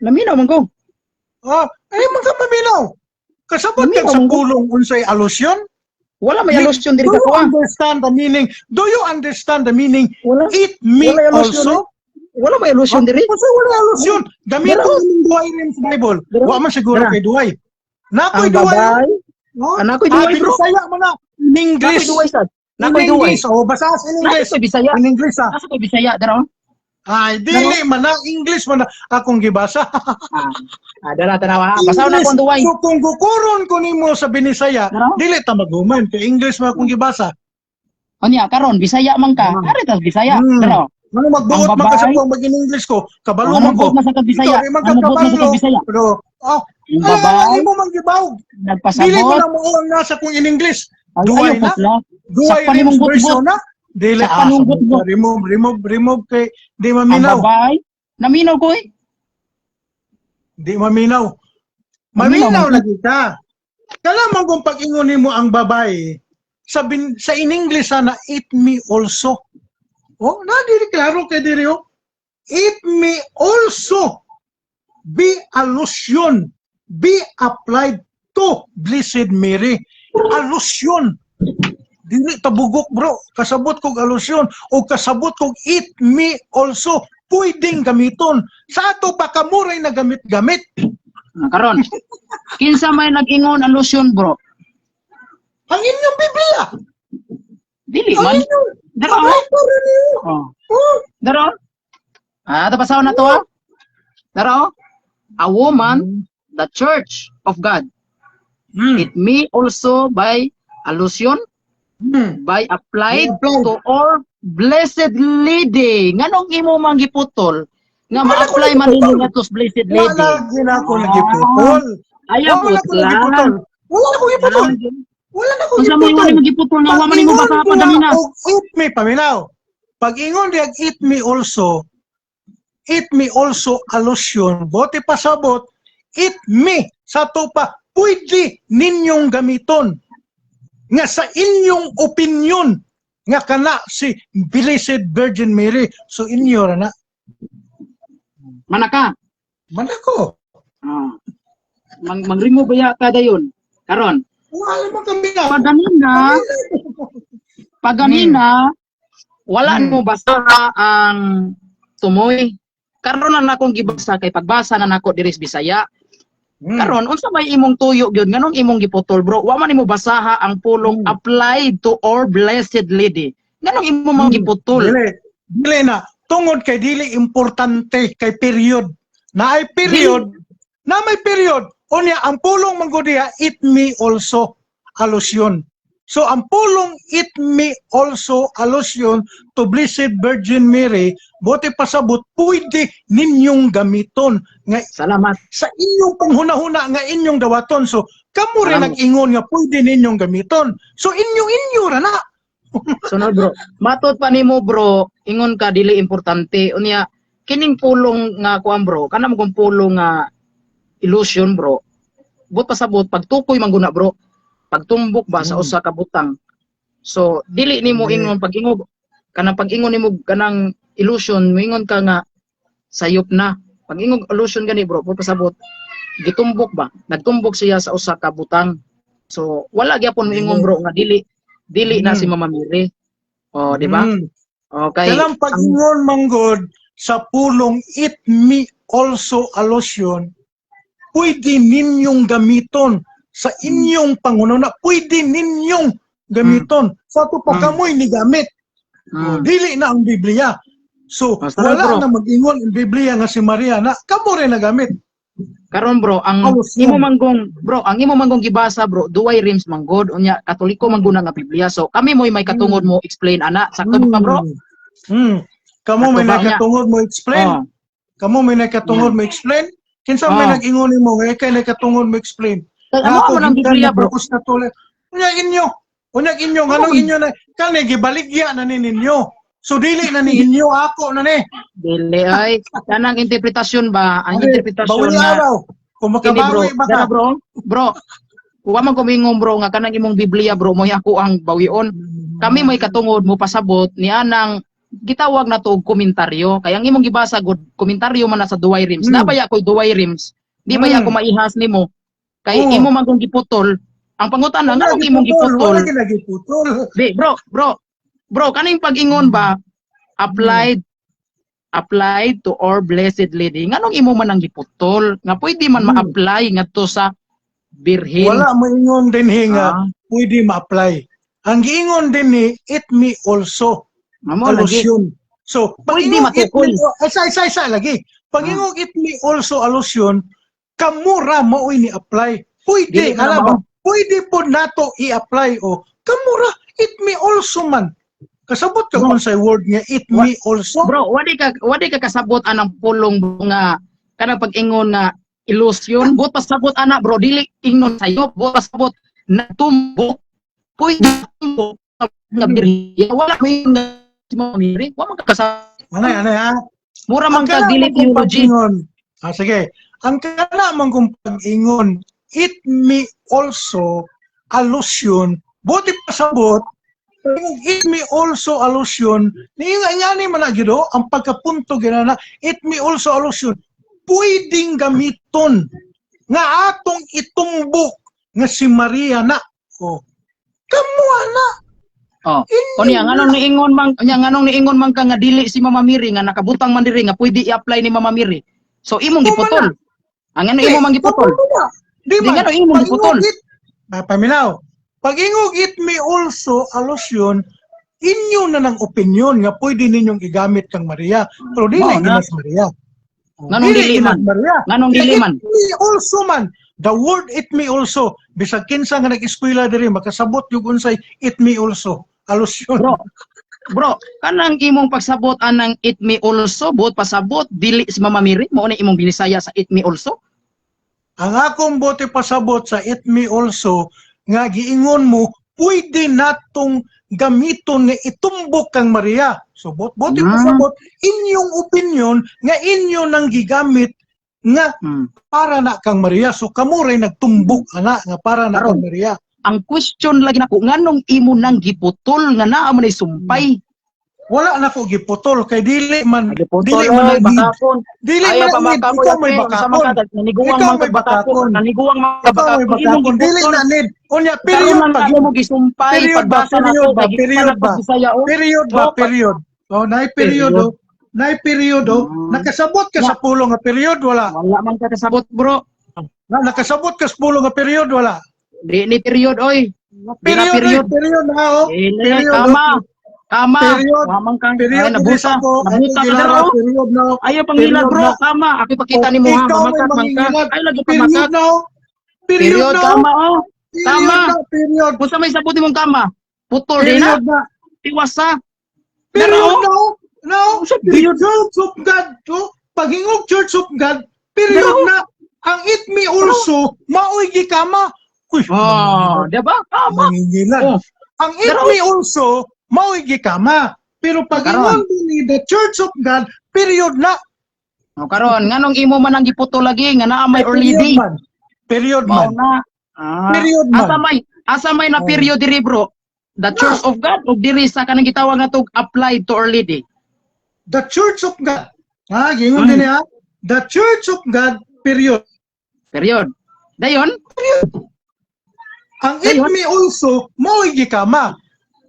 Naminaw man ko. Oh, ay man ka maminaw. Kasabot Laminaw kag sa man gud. pulong unsay alusyon? Wala may alusyon diri Do ka you kuha. understand the meaning? Do you understand the meaning? Wala. Eat me Wala alusyon also? Wala may alusyon diri. Kasi wala alusyon. Gamiton Dara. ng duway rin sa Bible. Dara. Wa man siguro Dara. kay duway. Nakoy Ang duway. babay. No? Nakoy duway, bro. Binisaya mo na. In English. Nakoy duway sad. In Nakoy duway. English. O, basa sa in English. Nasa Bisaya. In English, ha? Nasa kay Bisaya dara. Ay, dili man na. English man na. Akong gibasa. Dara tanawa. Basaw na English. ko ang duway. So, kung kukuron ko nimo sa Binisaya, Dara. dili ta maguman. Kay English man akong gibasa. Unya karon Bisaya man ka. Ari tas Bisaya. Dara. Ano magbuot Ang man kasi babay. ko mag-English ko. Kabalo Ang man ko. mabot na sa Bisaya. Ikaw, di man Ang mabot na sa kabalo. Bisaya. Pero, Ang ay, babay. mo man gibaw. Dili ko Nagpasabot. na mo nasa kung in English. Ay, Duway ayaw na. putla. Duway Sakpan rin nimong version butbut. na. Dili, Sakpan nimong butbut. remove kay di Ang maminaw. babay. Naminaw ko eh. Di maminaw. Maminaw Maminaw man. lagi ka. Kalaman kung pag-ingunin mo ang babae, sa in English sana, eat me also. Oh, na diri klaro kay diri oh. Eat me also. Be allusion. Be applied to Blessed Mary. Allusion. Dili tabugok bro. Kasabot kog allusyon o kasabot kog eat me also. Pwedeng gamiton. Sa ato pa kamuray na gamit-gamit. Karon. Kinsa may nag-ingon alusyon bro? Ang inyong Biblia. Dili Ang man. inyong Dara. Bible niyo. Oh. Oh. Dara. Tapasaw na to ah. Dara. A woman, the church of God. Hmm. It may also by allusion, Hmm. by applied Applied. to all blessed lady. Nganong imo man giputol nga Wala ko ma-apply man nagiputol. nimo nga to blessed lady. Wala gina ako nagiputol. Ayaw Wala ko nagiputol. Wala ko nagiputol. Wala na ko Kung sa mo giputol. yung magiputol nga wa man nimo basa pa damina. Eat me, paminaw. Pag ingon diag eat me also allusion, bote pasabot, eat me, sa to pa, pwede ninyong gamiton. Nga sa inyong opinion, nga kana si Blessed Virgin Mary, so inyo ra na. Manaka. Man ako. Mag-remove ya kada yun. Karon, Wala mo kami na. Paganina, wala mo basa ang tumoy. Karon na nakong gibasa kay pagbasa na nako diri sa Bisaya. Karon unsa may imong tuyo gyud nganong imong giputol bro? Wa man nimo basaha ang pulong applied to our blessed lady. Nganong imo mang giputol? Dili na. Tungod kay dili importante kay period. Na ay period, na may period. Unya ang pulong manggudiya, eat me also allusion. So ang pulong eat me also allusion to Blessed Virgin Mary, bote pasabot pwede ninyong gamiton nga Salamat. sa inyong panghuna-huna nga inyong dawaton. So kamo rin Salamat. nag-ingon nga pwede ninyong gamiton. So inyo ra na. Sunod bro. Matud pa nimo bro, ingon ka dili importante. Unya kining pulong nga kuan bro, kana mo kung pulong nga illusion bro. But pasabot pagtukoy man guna bro. Pagtumbok ba sa usa ka butang. So dili nimo ingon pag-ingon kanang pag-ingon nimo kanang illusion, moingon ka nga sayop na. Pag-ingon illusion gani bro, but pasabot gitumbok ba? Nagtumbok siya sa usa ka butang. So wala gyapon moingon bro nga dili na si Mama Mary. Oh, di ba? Okay. Kalang pag-ingon manggod sa pulong eat me also allusion, pwede ninyong gamiton sa inyong pangununa, pwede ninyong gamiton. Sa ito pa kamoy ni gamit. Dili na ang Biblia. So, Masarap, wala bro. na mag-ingon ang Biblia nga si Maria na kamo rin na gamit. Karon bro, ang imo manggong gibasa bro, duway rims manggod unya Katoliko mangguna nga Biblia. So kami mo'y may katungod mo explain ana. Sakto ba bro? Kamo may Sakto ba niya? nakatungod mo explain. Oh. Kamo may nakatungod mo explain. Kinsa may nag-ingon mo, kay nakatungod mo explain. Kay amo mo ng Biblia bro. Na tuloy. Unyag inyo, anong inyo na, kani gibaligya na ninyo. So dili na ni inyo, ako na ni. Dili ay kanang interpretasyon ba? Ang interpretasyon Bawi na araw. Kung kini bro. makabawi ba Dara ka? bro. Wa man ko mingong bro nga kanang imong Biblia bro mo ako ang bawion. Kami may katungod mo pasabot ni anang gitawag na to og komentaryo. Kaya ang imong gibasa gud komentaryo man na sa duway rims. Nabaya ko duway rims. Di ba ako maihas nimo? Kay Oo. imo man kung giputol, ang pangutana nganong imong giputol? Wala ginagiputol. Di, bro, kaning pag-ingon ba applied to our blessed lady. Nganong imo man ang giputol? Nga pwede man ma-apply ngadto sa birhen. Wala maingon din nga Ah. pwede ma-apply. Ang giingon din ni it me also. Amo lagi. Allusion. So, Pwede pag-ingog it matukoy. me, isa lagi. Pag-ingog it me also allusion, kamura maoy ni apply. Pwede, Dili na alam ba? mao. Pwede po nato i-apply o kamura it me also man. Kasabot ka Bro. man sa word nga it me also. Bro, wadi ka kasabot anang pulong bro, nga kanang pag-ingon nga illusion, buot pasabot ana bro, dili ingnon sayo, buot pasabot natumbok. Pwede natumbok nga birhen. Wala may nga si mamiri, wa man kakasabot. Ano ha? Mura man Ang ka kana dili man kung theology. pag-ingon. Sige. Ang kana man kung pag-ingon, it me also allusion, buti pasabot, it me also allusion, nga ni man na gido, ang pagkapunto ginana, it me also allusion, pwedeng gamiton nga atong itumbok nga si Maria na. O, kamuha na. Oh. Unya nganong niingon man ka nga dili si Mama Miri nga nakabutang man diri nga pwede i-apply ni Mama Miri. So imong giputol. Ang ano imo man giputol? Di Di man, nga no, imong giputol. paminaw. Pag ingog it may also allusion, inyo na ng opinion nga pwede ninyong igamit kang Maria. Pero dili Oo na. ginas Maria. Nganong dili man? ginas Maria. Nganong dili man? It may also man. The word it may also. Bisag kinsa nga nag-eskwela diri makasabot yung unsay it may also. Allusion. Bro, kanang imong pagsabot anang it me also, buot pasabot dili si Mama Miri, mao na imong binisaya sa it me also. Ang akong bote pasabot sa it me also, nga giingon mo, pwede natong gamiton nga itumbok kang Maria. So, bote pasabot, inyong opinion, nga inyo nang gigamit, nga para na kang Maria. So, kamuray nagtumbok, ana, nga para na kang Maria. Ang question lagi nako, nganong imo nang giputol nga naa man ay sumpay? Wala na ko giputol, kay dili man, Giputol dili man oy, need. bakakon. Dili Ayaw pa man need, makakoy ikaw may ate, sa bakakon. mga naniguang Ikaw man may ka bakakon, bakakon. naniguang mga Ikaw may bakakon, imong bakakon, dili giputol. na need. Unya, Karon period man pag mo gisumpay, period ba, pagbasa na period to, ba, kay period ba? Bisaya o. Period ba, Oh, period. Oh, naay period Period. Naay period Nakasabot ka sa pulo nga period wala. Wala man ka kasabot bro. Nakasabot ka sa pulo nga period wala. Di ni period oy. Di na Period, period. na oh. Dili, Period, Kama. Period. Wa man kang Period ay nabuta. Nabuta ka na oh. period na. Ayaw pangilan Period bro, na. kama. Ako pakita ni mo ha, Ikaw may mamakat man ka. mangingilag. Ay lagi Period pamakat. na. Period na. kama oh. Period Tama. na, period. Kung sa may sabuti mong kama, putol din na. Period na. Tiwasa. Period Pero, na. No. Sa The period. Church of God. Paghingog Church of God. Period Pero, na. Ang it me also, maoy gikama. Uy, di ba? Tama. mangingilan. Oh. Ang it Pero- me also, maoy gikama. Pero pag Karon. ingon ni the Church of God, period na. O karon, nganong imo man ang giputol lagi nga naa may early Period day. man. Period Mao man. na. Ah, Period man. asa may na Oh. period diri bro. The Church of God o diri sa kanang gitawag nga to applied to early day. The Church of God. Ha, gingon din niya. The Church of God, period. Period. Dayon, Ang it Ayun. me also, maoy gikama.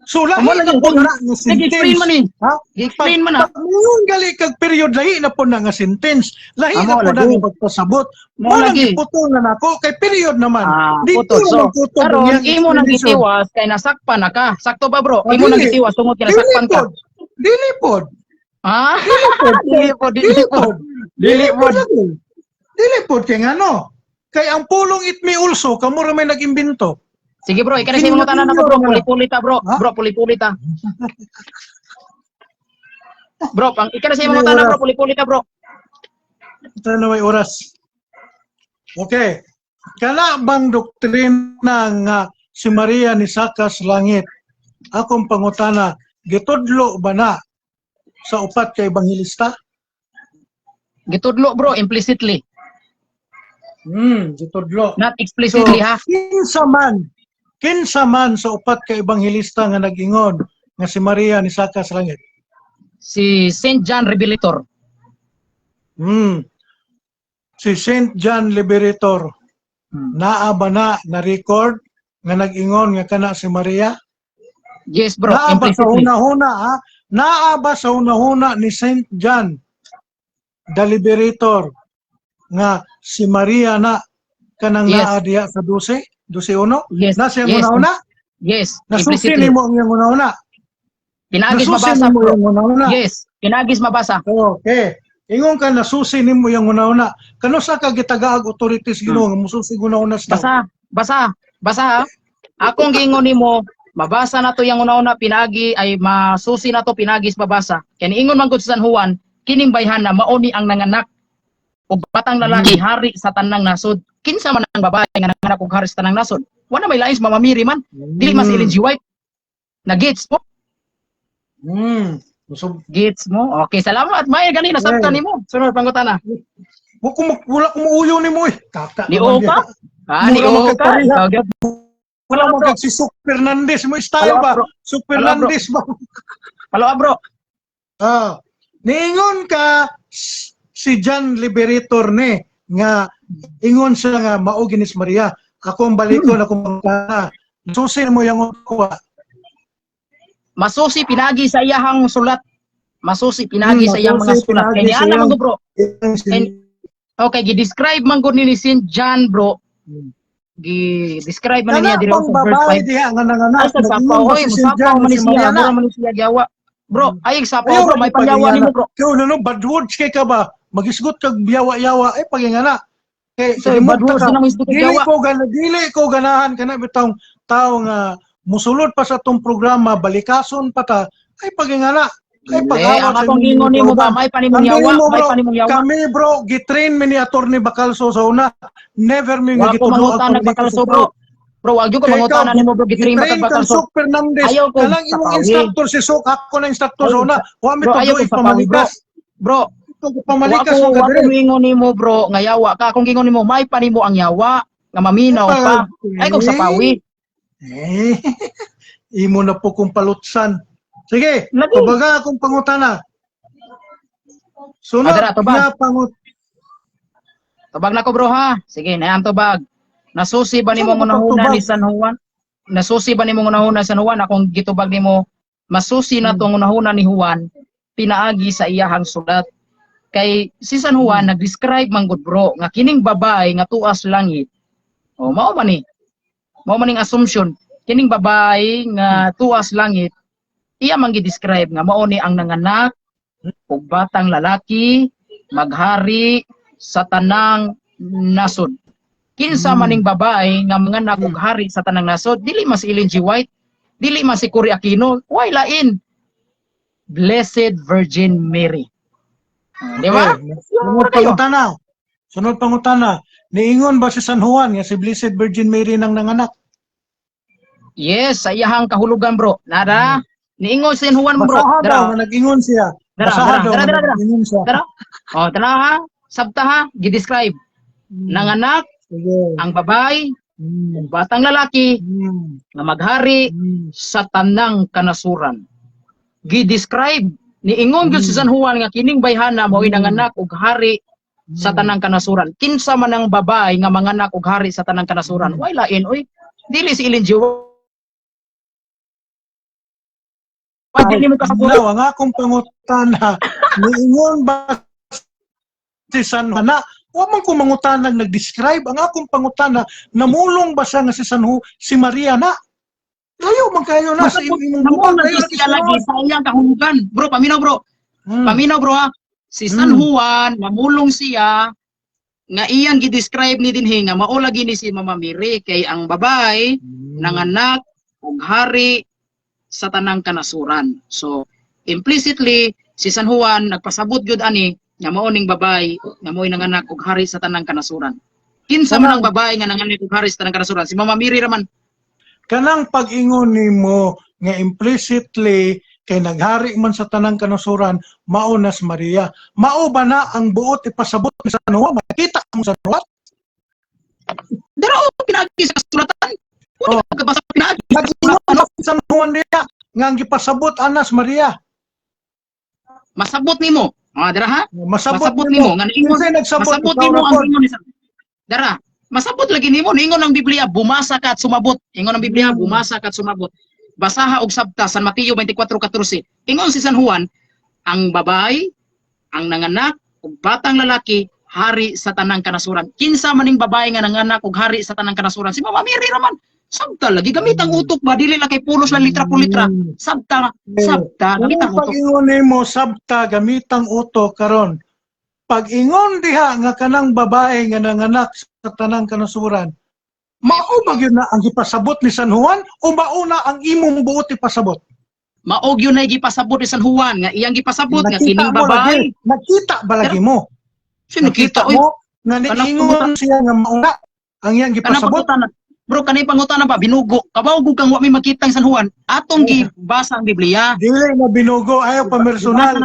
So, lahi Amo lang na yun. po na nga nag-explain sentence. man eh. Ha? I-explain man na. Pag ngayon gali kag period, lahi na po na nga sentence. Lahi Amo, na po na lagi. nga pagpasabot. Mo Mo lang lagi. iputol na nako kay period naman. Dito Putol. So, naman putol karon niyang imo nang explanation. gitiwas kay nasakpan na ka. Sakto ba bro? Ah, Imo nang dili. gitiwas tungod kay Dili nasakpan ka. pod. Dili pod. Ha? Dili pod. Dili pod. Dili pod. Dili pod kay ngano. Kay ang pulong it me also, kamo ra may nag-imbento. Sige bro, ikaw na sa imong tanan ako bro, puli-puli ta bro. Ha? Bro, puli-puli ta. Bro, pang ikaw na sa imong tanan bro, puli-puli ta bro. Ito na may oras. Okay. Kana bang doktrina nga si Maria ni Sakas Langit? Akong pangutana, gitudlo ba na sa upat kay Ebanghilista? Gitudlo bro, implicitly, Gitudlo. not explicitly ha. Kinsa man sa upat kay Ebanghilista nga nag-ingon nga si Maria ni Sakas Langit? Si Saint John Revelator. Si Saint John Liberator. naa ba na record nga nag-ingon nga kana si Maria? Yes, bro. Naa ba sa Implicitly. una-una, ha? Naa ba sa una-una ni Saint John, the Liberator, nga si Maria na kanang Yes. naa diha sa 12? 12-1? Yes. Na siya Yes. una-una? Yes. Nasusi Implicitly. nimo ang iyang una-una? Pinagis Nasusi mabasa, nimo bro. yung una-una? Yes. Pinagis mabasa. Okay. Ingon ka nasusi nimo yung una-una. Kano sa ka gitagaag authorities Ginoo nga mususi una-una sa Basa ha. Akong gingon nimo, mabasa na to yung una-una pinagi ay masusi na to pinagis mabasa. Kaya ingon man gud sa San Juan, kining bayhan na mauni ang nanganak ug batang lalaki hari sa tanang nasod. Kinsa man ang babae nga nanganak og hari sa tanang nasod? Wala may lain sa mamamiri man. Dili mas Ellen G. White. Na gets mo? So, Gets mo? Okay, salamat. May ganina sabta nimo. Sunod pangutana. wala ko muuyo nimo eh. Kaka Ni naman Oka? diha. Ah, ni Mura Oka. magkakariha. Ikaw, gyud. Wala mo kag si Sok Fernandez mo style Wala, ba? bro. Sok Wala, bro. Fernandez ba? Palo bro. Niingon ka si John Liberator ni nga ingon siya nga mao ginis Maria. Ako ang balikon ako mga susin mo yung kuha. Masusi pinagi sa iyahang sulat. Masusi pinagi sa iyang mga masusi sulat. pinagi Kaya sa ana iyang- man gud bro. Okay, gi-describe man gud ni Saint John bro. Gi-describe man niya Kana diri pang sa verse babae 5. diha nga Ay nanganak sa sapaw, oy, musapaw man ni siya, mura man ni siya gawa. Bro, ay sapaw bro, may panyawa nimo bro. Kau no bad words kay ka ba? Magisgot kag biyawa-yawa ay pagingana. Kay So, bad words na misdo kag yawa. dili ko ganahan kana bitong tao nga musulod pa sa tong programa balikason pa ta ay pagingana. Ay Ang akong gingon nimo ba, may panimong yawa, may panimong yawa. Kami bro, gitrain mi ni Attorney Bacalso sa una. Never mi Wa ko mangutan nagbakalso bro. Bro, wag yung ko mangutan nimo bro, gitrain ba Gitrain kang bakalso. Sok Fernandez. Ayaw ko Kanang imong sapawi. instructor si Sok, ako na instructor sa Ayaw ko una. Wa mi Bro, to ayaw ko doy sapawi bro. pamalikas. Bro, Pamalikas Wako mo wako kadiri. mingon nimo bro nga yawa ka kung gingon nimo may panimo ang yawa nga maminaw pa ay kung sapawi Eh, imo na po kong palutsan. Sige, Lagi. pabaga akong pangutana. Sunod Adara, tubag. na pangut. tubag na ko bro ha sige na tubag nasusi ba nimo Saan ka ngunahuna pagtubag? ni San Juan nasusi ba nimo ngunahuna sa San Juan akong gitubag nimo masusi na tong ngunahuna ni Juan pinaagi sa iyahang sulat kay si San Juan nag-describe man gud bro nga kining babae nga tuas langit o mao man ni mao man ning assumption kining babae nga tuas langit iya man gi-describe nga mao ni ang nanganak og batang lalaki maghari sa tanang nasod. Kinsa maning babae nga manganak og hari sa tanang nasod, dili mas Ellen G. White, dili mas si Cory Aquino, why lain? Blessed Virgin Mary. Di ba? Sunod pangutana. Sunod pangutana. Niingon ba si San Juan nga si Blessed Virgin Mary nang nanganak? Yes, sa iyahang kahulugan bro. Nara, niingon si Juan bro. Basaha daw Dara, nga nag-ingon siya. Dara, Basaha dara, daw dara, nga dara, dara. nag-ingon siya. Tara. O, tara ha. Sabta ha, gi-describe. Nanganak Sige. ang babae, Mm. batang lalaki Mm. nga maghari Mm. sa tanang kanasuran. Gi-describe ni ingon gyud si San Juan nga kining bayhana mao'y nanganak og hari sa tanang kanasuran. Kinsa man ang babae nga manganak og hari sa tanang kanasuran? Why lain oy? Dili si Ellen G. Why dili mo kasabot? Now, ang akong pangutana, niingon ba si San Juan na wa man ko mangutanag nag-describe ang akong pangutana namulong ba siya nga si si Maria na layo man kayo na sa imong Namon bukang man kayo siya lagi sa iyang kahulugan. Bro, paminaw bro. Paminaw bro ha. Si San Juan namulong siya nga iyang gi-describe ni dinhi nga mao lagi ni si Mama Mary kay ang babae nanganak og hari sa tanang kanasuran. So implicitly si San Juan nagpasabot gyud ani nga mao ning babae nga mo'y nanganak og hari sa tanang kanasuran. Kinsa man ang babae nga nanganak og hari sa tanang kanasuran? Si Mama Mary raman. kanang pag-ingon nimo nga implicitly kay naghari man sa tanang kanasuran mao na si Maria mao ba na ang buot ipasabot ni San Juan makita mo sa Juan Dara o pinagi sa kasulatan. Wala ka basa pinagi. nag-ingon si San Juan niya nga ang gipasabot anas Maria Masabot nimo. Ah, dara ha? masabot Masabot nimo nga niingon. Kinsay nagsabot Masabot Ikaw nimo ra ang pod. ingon ni San. Dara, Masabot lagi nimo ingon ang Biblia bumasa ka at sumabot. Ingon ang Biblia bumasa ka at sumabot. Basaha og sabta San Mateo 24:14. Ingon si San Juan, ang babae, ang nanganak ug batang lalaki hari sa tanang kanasuran. Kinsa maning babae nga nanganak ug hari sa tanang kanasuran? Si Mama Mary raman. Sabta lagi gamit ang utok ba dili lang kay pulos lang litra por litra. Sabta gamit ang utok. Pag-ingon nimo sabta gamitang utok karon. Pag-ingon diha nga kanang babae nga nanganak sa tanang kanasuran, mao ba gyud na ang gipasabot ni San Juan o mauna ang imong buot ipasabot? Maog yun na gipasabot ni San Juan nga iyang gipasabot nga kining babae. Nakita ba lagi mo? Sino kita mo nga niingon siya nga mauna ang iyang gipasabot? Bro, kanay pangutana ba binugo? Kabaw gud kang wa may makita ang San Juan. Atong gibasa ang Biblia. Dili na binugo ayo pa personal.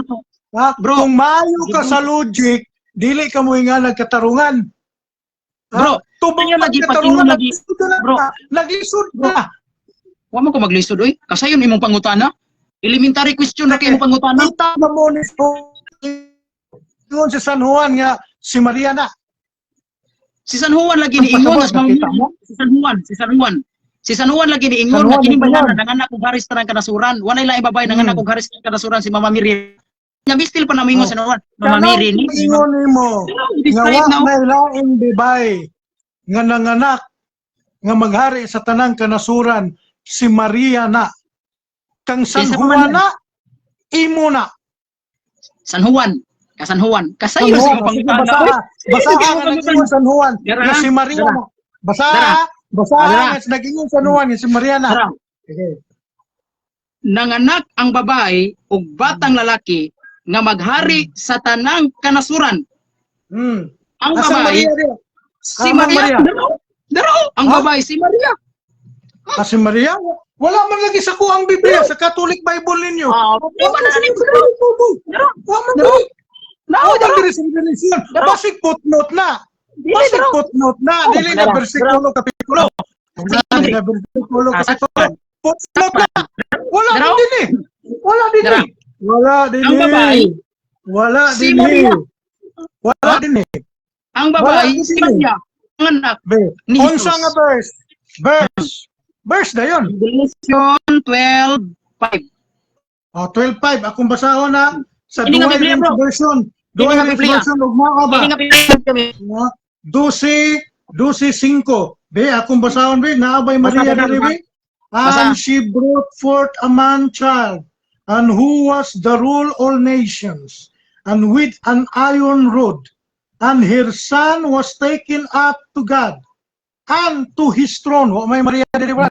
Bro, kung maayo ka sa logic, dili ka mo nga nagkatarungan. Bro, tubang kanya lagi pag-ingon lagi. Bro, naglisod na. Wa mo ko maglisod oy. Kasayon imong pangutana. Elementary question ra kay imong pangutana. Kita na mo ni ingon si San Juan nga si Maria na. Si San Juan lagi niingon nga Si San Juan lagi niingon nga kining banana nanganak og haris tanang kanasuran. Wa na laing babae nanganak og haris tanang kanasuran si Mama Mary. Nya bistil pa na mingon San Juan. Mama Mary ni. Ingon nimo. Nga wa may laing babae nga nanganak nga maghari sa tanang kanasuran si Maria na. Kang San Juan na imo na. San Juan. Kasan Juan. Kasayo sa pangutana. Basaha nga nag-ingon San Juan nga si Maria na. Basaha nga nag-ingon San Juan nga si Maria na. Nanganak ang babae ug batang lalaki nga maghari sa tanang kanasuran. Ang babae si Maria. Daro, ang babae si Maria. Si Maria? Wala man lagi sa kuang Biblia sa Catholic Bible ninyo. Wala man ani. Basig footnote na. Basig footnote na. Dili na bersikulo kapitulo. Dili na bersikulo kapitulo. Footnote na. Wala din eh. Wala din eh. Wala din Ang babae eh. Wala si din Maria. eh. Wala din eh. Ang babae si Maria. Ang anak ni Jesus. Unsa nga verse? Verse na yun. Revelation 12:5. 12:5. Akong basahon na sa Ini nga Dual Biblia, Rims bro. version. Ini Dual nga Rims Biblia. version. Ugma ba? Ini nga kami. 12:5. Be, akong basahon be. Naabay Maria Basa. diri be. Basa. And she brought forth a man child, and who was the rule all nations, and with an iron rod, and her son was taken up to God, and to his throne. Wa may Maria diri ba?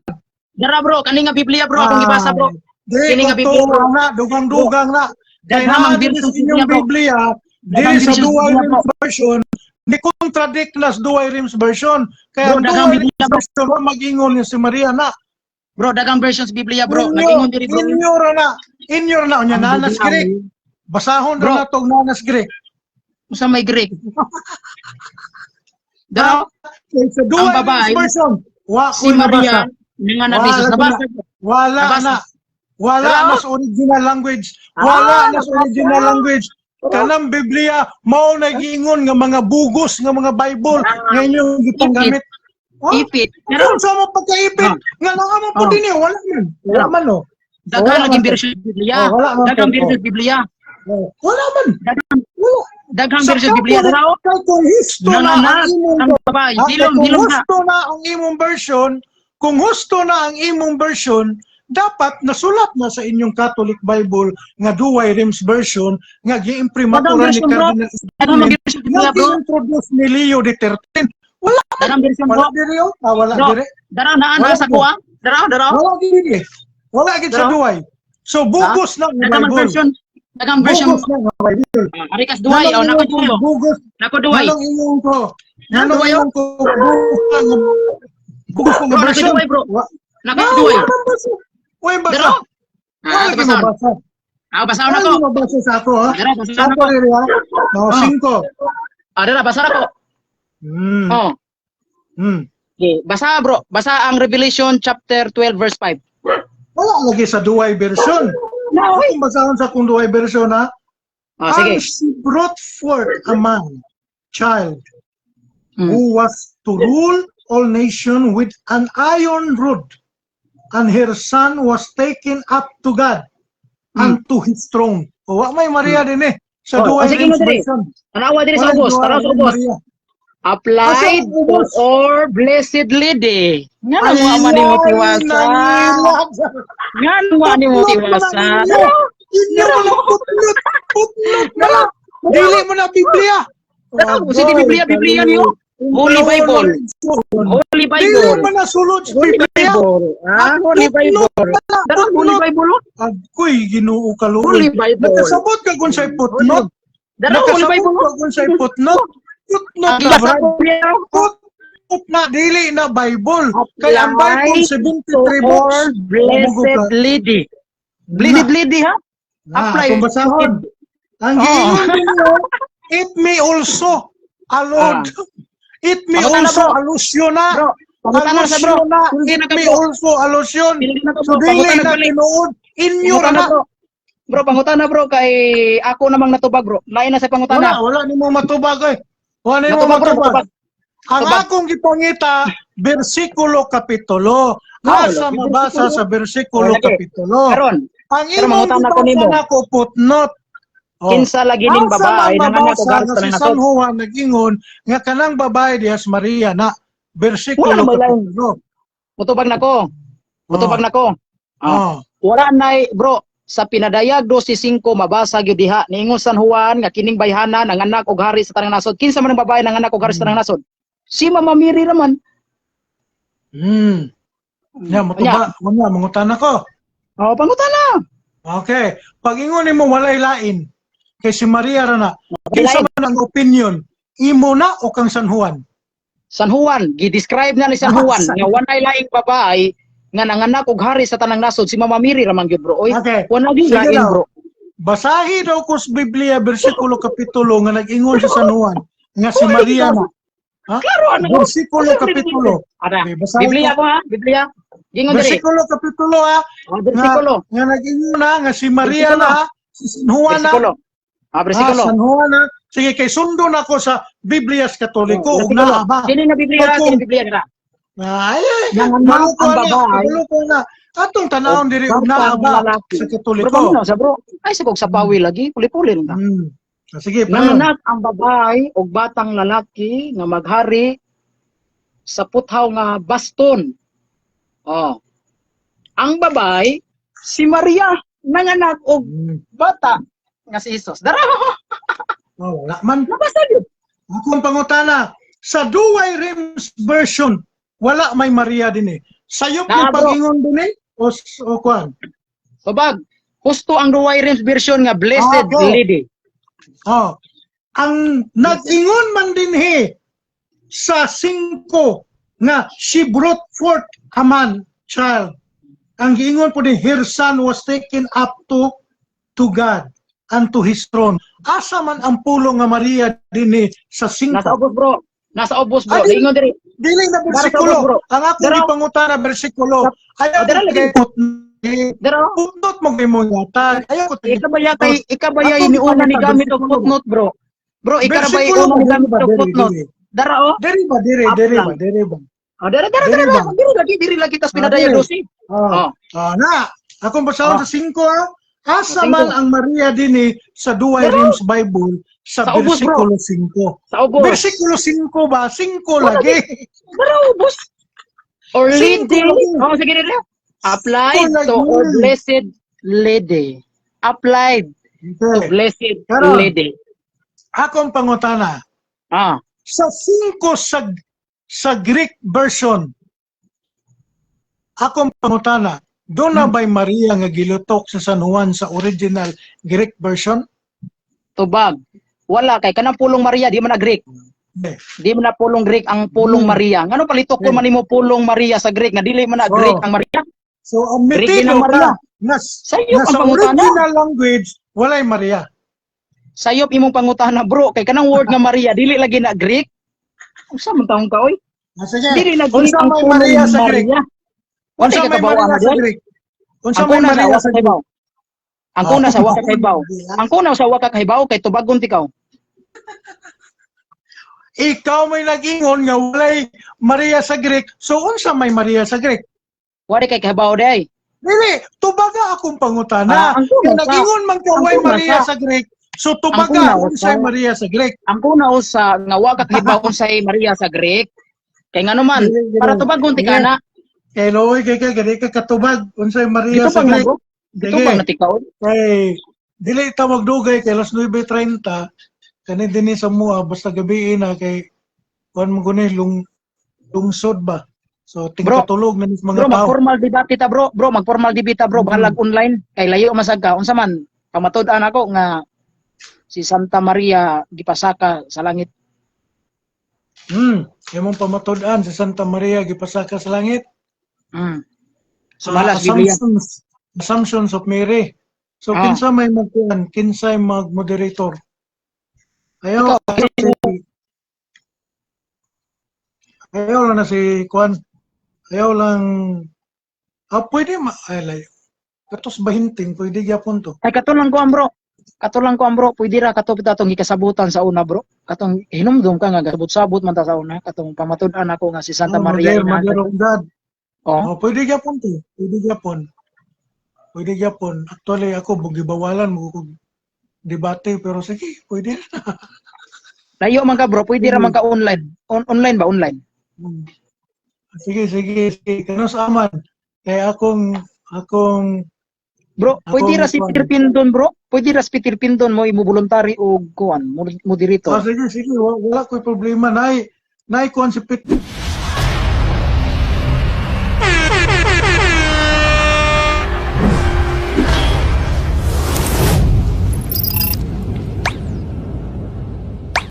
Dara bro, kani nga Biblia bro, akong ibasa bro. Kini nga Biblia bro. na, dugang-dugang na. Kaya Daghang na verse sa sa inyong Biblia, bro. Biblia, dili Daghang sa verse sa Dual Biblia, bro. Rims version, ni contradict na sa Dual Rims version. Kaya Bro, ang daghang Dual Rims Biblia, bro. version, wa mag-ingon ni si Maria na. Bro, dagang versions Biblia bro. Nag-ingon diri bro. Inyor na. Unya nanas Greek. Basahon Bro. na itong nanas Greek. Usa may Greek. Dara, Sa Dual Ang babae, Rims version, wa si ko Maria nabasa. nga na Jesus nabasa. Wala Nabasa. na. Wala Dara. na sa original language. Wala na sa original language. Kanang Biblia, mao nag-iingon nga mga bugos nga mga Bible nga inyong gipanggamit. Ipit. Kung sa mo pagkaipit, nga lang mo po din wala man. Wala man no. Daghang laging version Biblia. wala man. Daghang version Biblia. Wala man. Wala. Daghang version Biblia dara. Kung husto na Nanganak ang imong ang babae. Hilom kung hilom na. husto na ang imong version, kung husto na ang imong version, dapat nasulat na sa inyong Catholic Bible nga Dual Rims version nga gi-imprimatura ni Daghang version, bro. Cardinal Daghang version Biblia nga bro. gi-introduce ni Leo XIII. Daghang version bro. Wala diri oh. Wala Bro. diri. Dara naa sa kuha. Dara. Wala diri. Wala gid sa Bro. Dual. So bugos na ang Daghang Bible. version. Daghang version. Bugos na ang Bible. Arikas duway o nako duyo. Bugos. Nako duway. Anong inyong ko? Nako Anong duway. inyong ko? Bugos na Bro, nako version. duway, bro. Wa- Nako duway. Uy, basa. Dara. Wala Ito gid basa. mabasa. Basa Wala na ko. gid mabasa sa ako ha. Dara basa Sa na ako ko. diri ha. No, Ah. 5. Dara basa na ko. Hmm. Oh. Hmm. Okay, basa bro. Basa ang Revelation chapter 12 verse 5. Wala lagi sa duay version. No, Kung basahan sa kung duay version ha. Oh, sige. And she brought forth a man, child, Hmm. who was to rule all nations with an iron rod, and her son was taken up to God and to his throne. O, wa may Maria din eh. Sa duway sige rin mo diri. version. Tanawa diri sa Walay ubos, duwa tanawa sa rin ubos. Maria. Applied Asa ang to ubos? or blessed lady. Nga na mo Ay, man ni motiwasa. nangilag. Nga na mo ni motiwasa. Inyo mo lang putnot. Putnot na lang. Dili mo na Biblia. Sige Biblia niyo. Holy Bible. Holy Dili Bible. mo na sulod sa Holy Biblia. Bible. Holy Bible. Dara Holy Bible. Agoy, Ginoo kaluoy. Holy Bible. Nakasabot ka kung sa'y putnot. Dara Holy Nakasabot Bible. ka kung sa'y putnot. Putnot Ang na, basa Brad. ko niya. Putnot na, dili na Bible. Kaya ang Bible, 73 or books. blessed lady. Blessed lady ha? Apply. Kung basahon. Ang giingon ninyo, it may also allowed. It may Pangutana, also bro. alusyon na. Bro, pangutana sa bro. Alusyon na. Hindi It na ka, may bro. also alusyon. Hindi na to, So, bro. dili Pangutana, na bali. tinuod. Inyo Pangutana, na. bro. Bro, pangutana bro kay ako namang natubag bro. Lain na sa pangutana. Wala ni mo matubag eh. Wala ni mo Natubag, bro, matubag. natubag. Ang Natubag. akong gipangita, bersikulo kapitulo. Asa Wala, mabasa sa bersikulo Wala, kapitulo. Karon, Ang pero imong mangutana ko nimo. gibasa na ko putnot. kinsa lagi ning babae Asa nanganak mabasa og garis nga si sa San nasod. Juan nag-ingon nga kanang babae dihas Maria na bersikulo Wala na ba lang? kapitulo. Mutubag nako. Mutubag nako. Oh. Wala nay bro sa pinadayag 12:5 mabasa gyud diha niingon San Juan nga kining bayhana nanganak og hari sa tanang nasod. Kinsa man ang babae nanganak og hari sa tanang nasod? Si Mama Mary raman. Ya, matuba. Muna, mangutan ako. Oh, pangutana. Okay. Pag-ingon mo walay lain, kay si Maria rana, kinsa man ang opinion, imo na o kang San Juan? San Juan, gi-describe na ni San Juan nga wanay laing babae nga nanganak og hari sa tanang nasod si Mama Mary raman gyud bro. Oy, Okay. wala gyud Sige lain daw. bro. Basahi daw ko sa Biblia, versikulo kapitulo, nga nag-ingon si San Juan, nga si Maria na. Ha? Klaro ano? Versikulo kapitulo. Ada. Okay, basahin Biblia ko. ko ha, Biblia. Gingon diri. Versikulo kapitulo ha. Oh, bersikulo. Nga nag-ingon na, nga si Maria Versikulo. na ha. Si San Juan na. Bersikulo. Ah, bersikulo. San Juan na. Sige, kay sundo na ko sa Biblias Katoliko. Oh, Ug na ba? Sino na Biblia ra? Sino Biblia ra? Ay, Nanganak maluko ang na. babae. Maluko na. Atong tanawon diri ug na ba sa Bro, Katoliko. paano sa bro? Ay, sa kog sa pawi lagi, puli-puli rin ka. Sige, pa. Nanganak ang babae o batang lalaki nga maghari sa puthaw nga baston. Oh. Ang babae, si Maria, nanganak og bata nga si Jesus. Dara, Oh, wala man. nabasa yun. Akong pangutana, sa Duway Rims version, wala may Maria din eh. Sayop Ah, yung bro. pag-ingon din eh? O kwan? Babag, husto ang Ruway Rims version nga Blessed Okay. Lady. Oh. Ang nag-ingon man din eh, sa 5 nga she brought forth a man, child. Ang giingon po din, her son was taken up to God and to his throne. Asa man ang pulong nga Maria din eh, sa 5. Nasa ubos bro. Nasa ubos bro. Adi- Ingon diri. Dili na Dara, bersikulo. bro. Ang ako Dara. di pangutana bersikulo. Ayaw Dara, ko lagi. kay Dara, putnot mo kay mo yata. Ayaw ko ikabaya kay ikabaya Ako, ni una ni ipangita, gamit og bersikulo. footnote bro. Bro, ikarabay Bersikulo una mo, ni gamit diri ba, og diri, footnote. diri. Dara oh. Diri ba, diri ba. Oh, dara Diri ba? diri lagi tas Ah, pinadaya diri. dosi. Oh. Oh. Na, akong basahon Ah. sa 5 ah. Asa Sa man 5. ang Maria din eh, sa Duway Dara. Rims Bible sa Sa ubos, bro. bersikulo 5. Sa ubos. Bersikulo 5 ba? 5 Wala, lagi. Dara ubos. Or Cinco lady. lagi. Oh, sige diri. Applied Cinco to lagi. or blessed lady. Applied to Okay. blessed Karon. lady. Akong pangutana. Ah. Sa 5 sa Greek version, akong pangutana, doon na ba'y Maria nga gilutok sa San Juan sa original Greek version? Tubag. Wala kay kanang pulong Maria di man na Greek. Eh, Di man na pulong Greek ang pulong Maria. Ngano palitok ko man nimo pulong Maria sa Greek nga dili man na Greek Oh. ang Maria? So, ang Greek metido din ang Maria. ka na, Sayop na ang sa pangutana. original language, walay Maria. Sayop imong pangutana bro kay kanang word nga Maria dili lagi na Greek. Unsa man taong ka oy? Sige, Dili na Greek unsa ang may pulong Maria sa Greek? Maria. Wala Unsa ka may tabaw Maria ana sa diyan. Greek? Unsa Ang may kuna sa Maria wa sa ka Greek? kaybaw. Ang kuna sa wa ka kaybaw. Ang kuna sa wa ka kaybaw kay tubagon tikaw. ikaw may nag-ingon nga walay Maria sa Greek. So unsa may Maria sa Greek? Wari kay kabaw day. Dili, tubaga akong pangutana. Ang Kaya kuna sa- nag-ingon man ka ang way kuna Maria sa- sa Greek. So kuna tubaga unsay sa- Maria sa Greek. Ang kuna usa nga wa ka kahibaw unsay Maria sa Greek. Kay ngano man, Dili, para dili. tubagon ti Dili. kana. Kay Loy kay gani ka katubag unsay Maria Dito sa pag Greek. nago. Dito pag natikaon. Kay dili ta magdugay kay alas 9:30 kani dinhi sa mua basta gabi na kay kuan mo guni lungsod ba. So Bro, tingkatulog na mga Bro, tao. mag-formal debate ta bro. Bro, mag-formal debate ta bro. Balag online. Kay layo masag ka. Unsa man, pamatud-an ako nga si Santa Maria gipasaka sa langit. Imong pamatud-an sa Santa Maria gipasaka sa langit. Mm. Sumalas Biblia. Assumptions of Mary. So Ah. kinsa may magkuan, kinsay mag-moderator. Ayaw ayaw lang na si kuan. Ayaw lang pwede ay layo. Katos bahinting pwede gyapon to. Ay katulang ko bro. Katulang ko bro, pwede ra katupit atong gikasabutan sa una bro. Katong hinumdum ka nga gasabot-sabot man ta sa una. Katong pamatud-an ako nga si Santa Maria Mother of God. Oh. Pwede gyapon to. Pwede gyapon. Pwede gyapon. Actually ako bugibawalan mo kog debate pero sige, pwede. Layo man ka bro, pwede ra man ka online. Online ba online? Sige. Kano sa aman? Kaya akong Bro, Ako pwede ra si kuwan. Peter Pindon bro. Pwede ra si Peter Pindon mo imo voluntary o kuan, moderator. sige, wala ko'y problema. Nay kuan si Pit.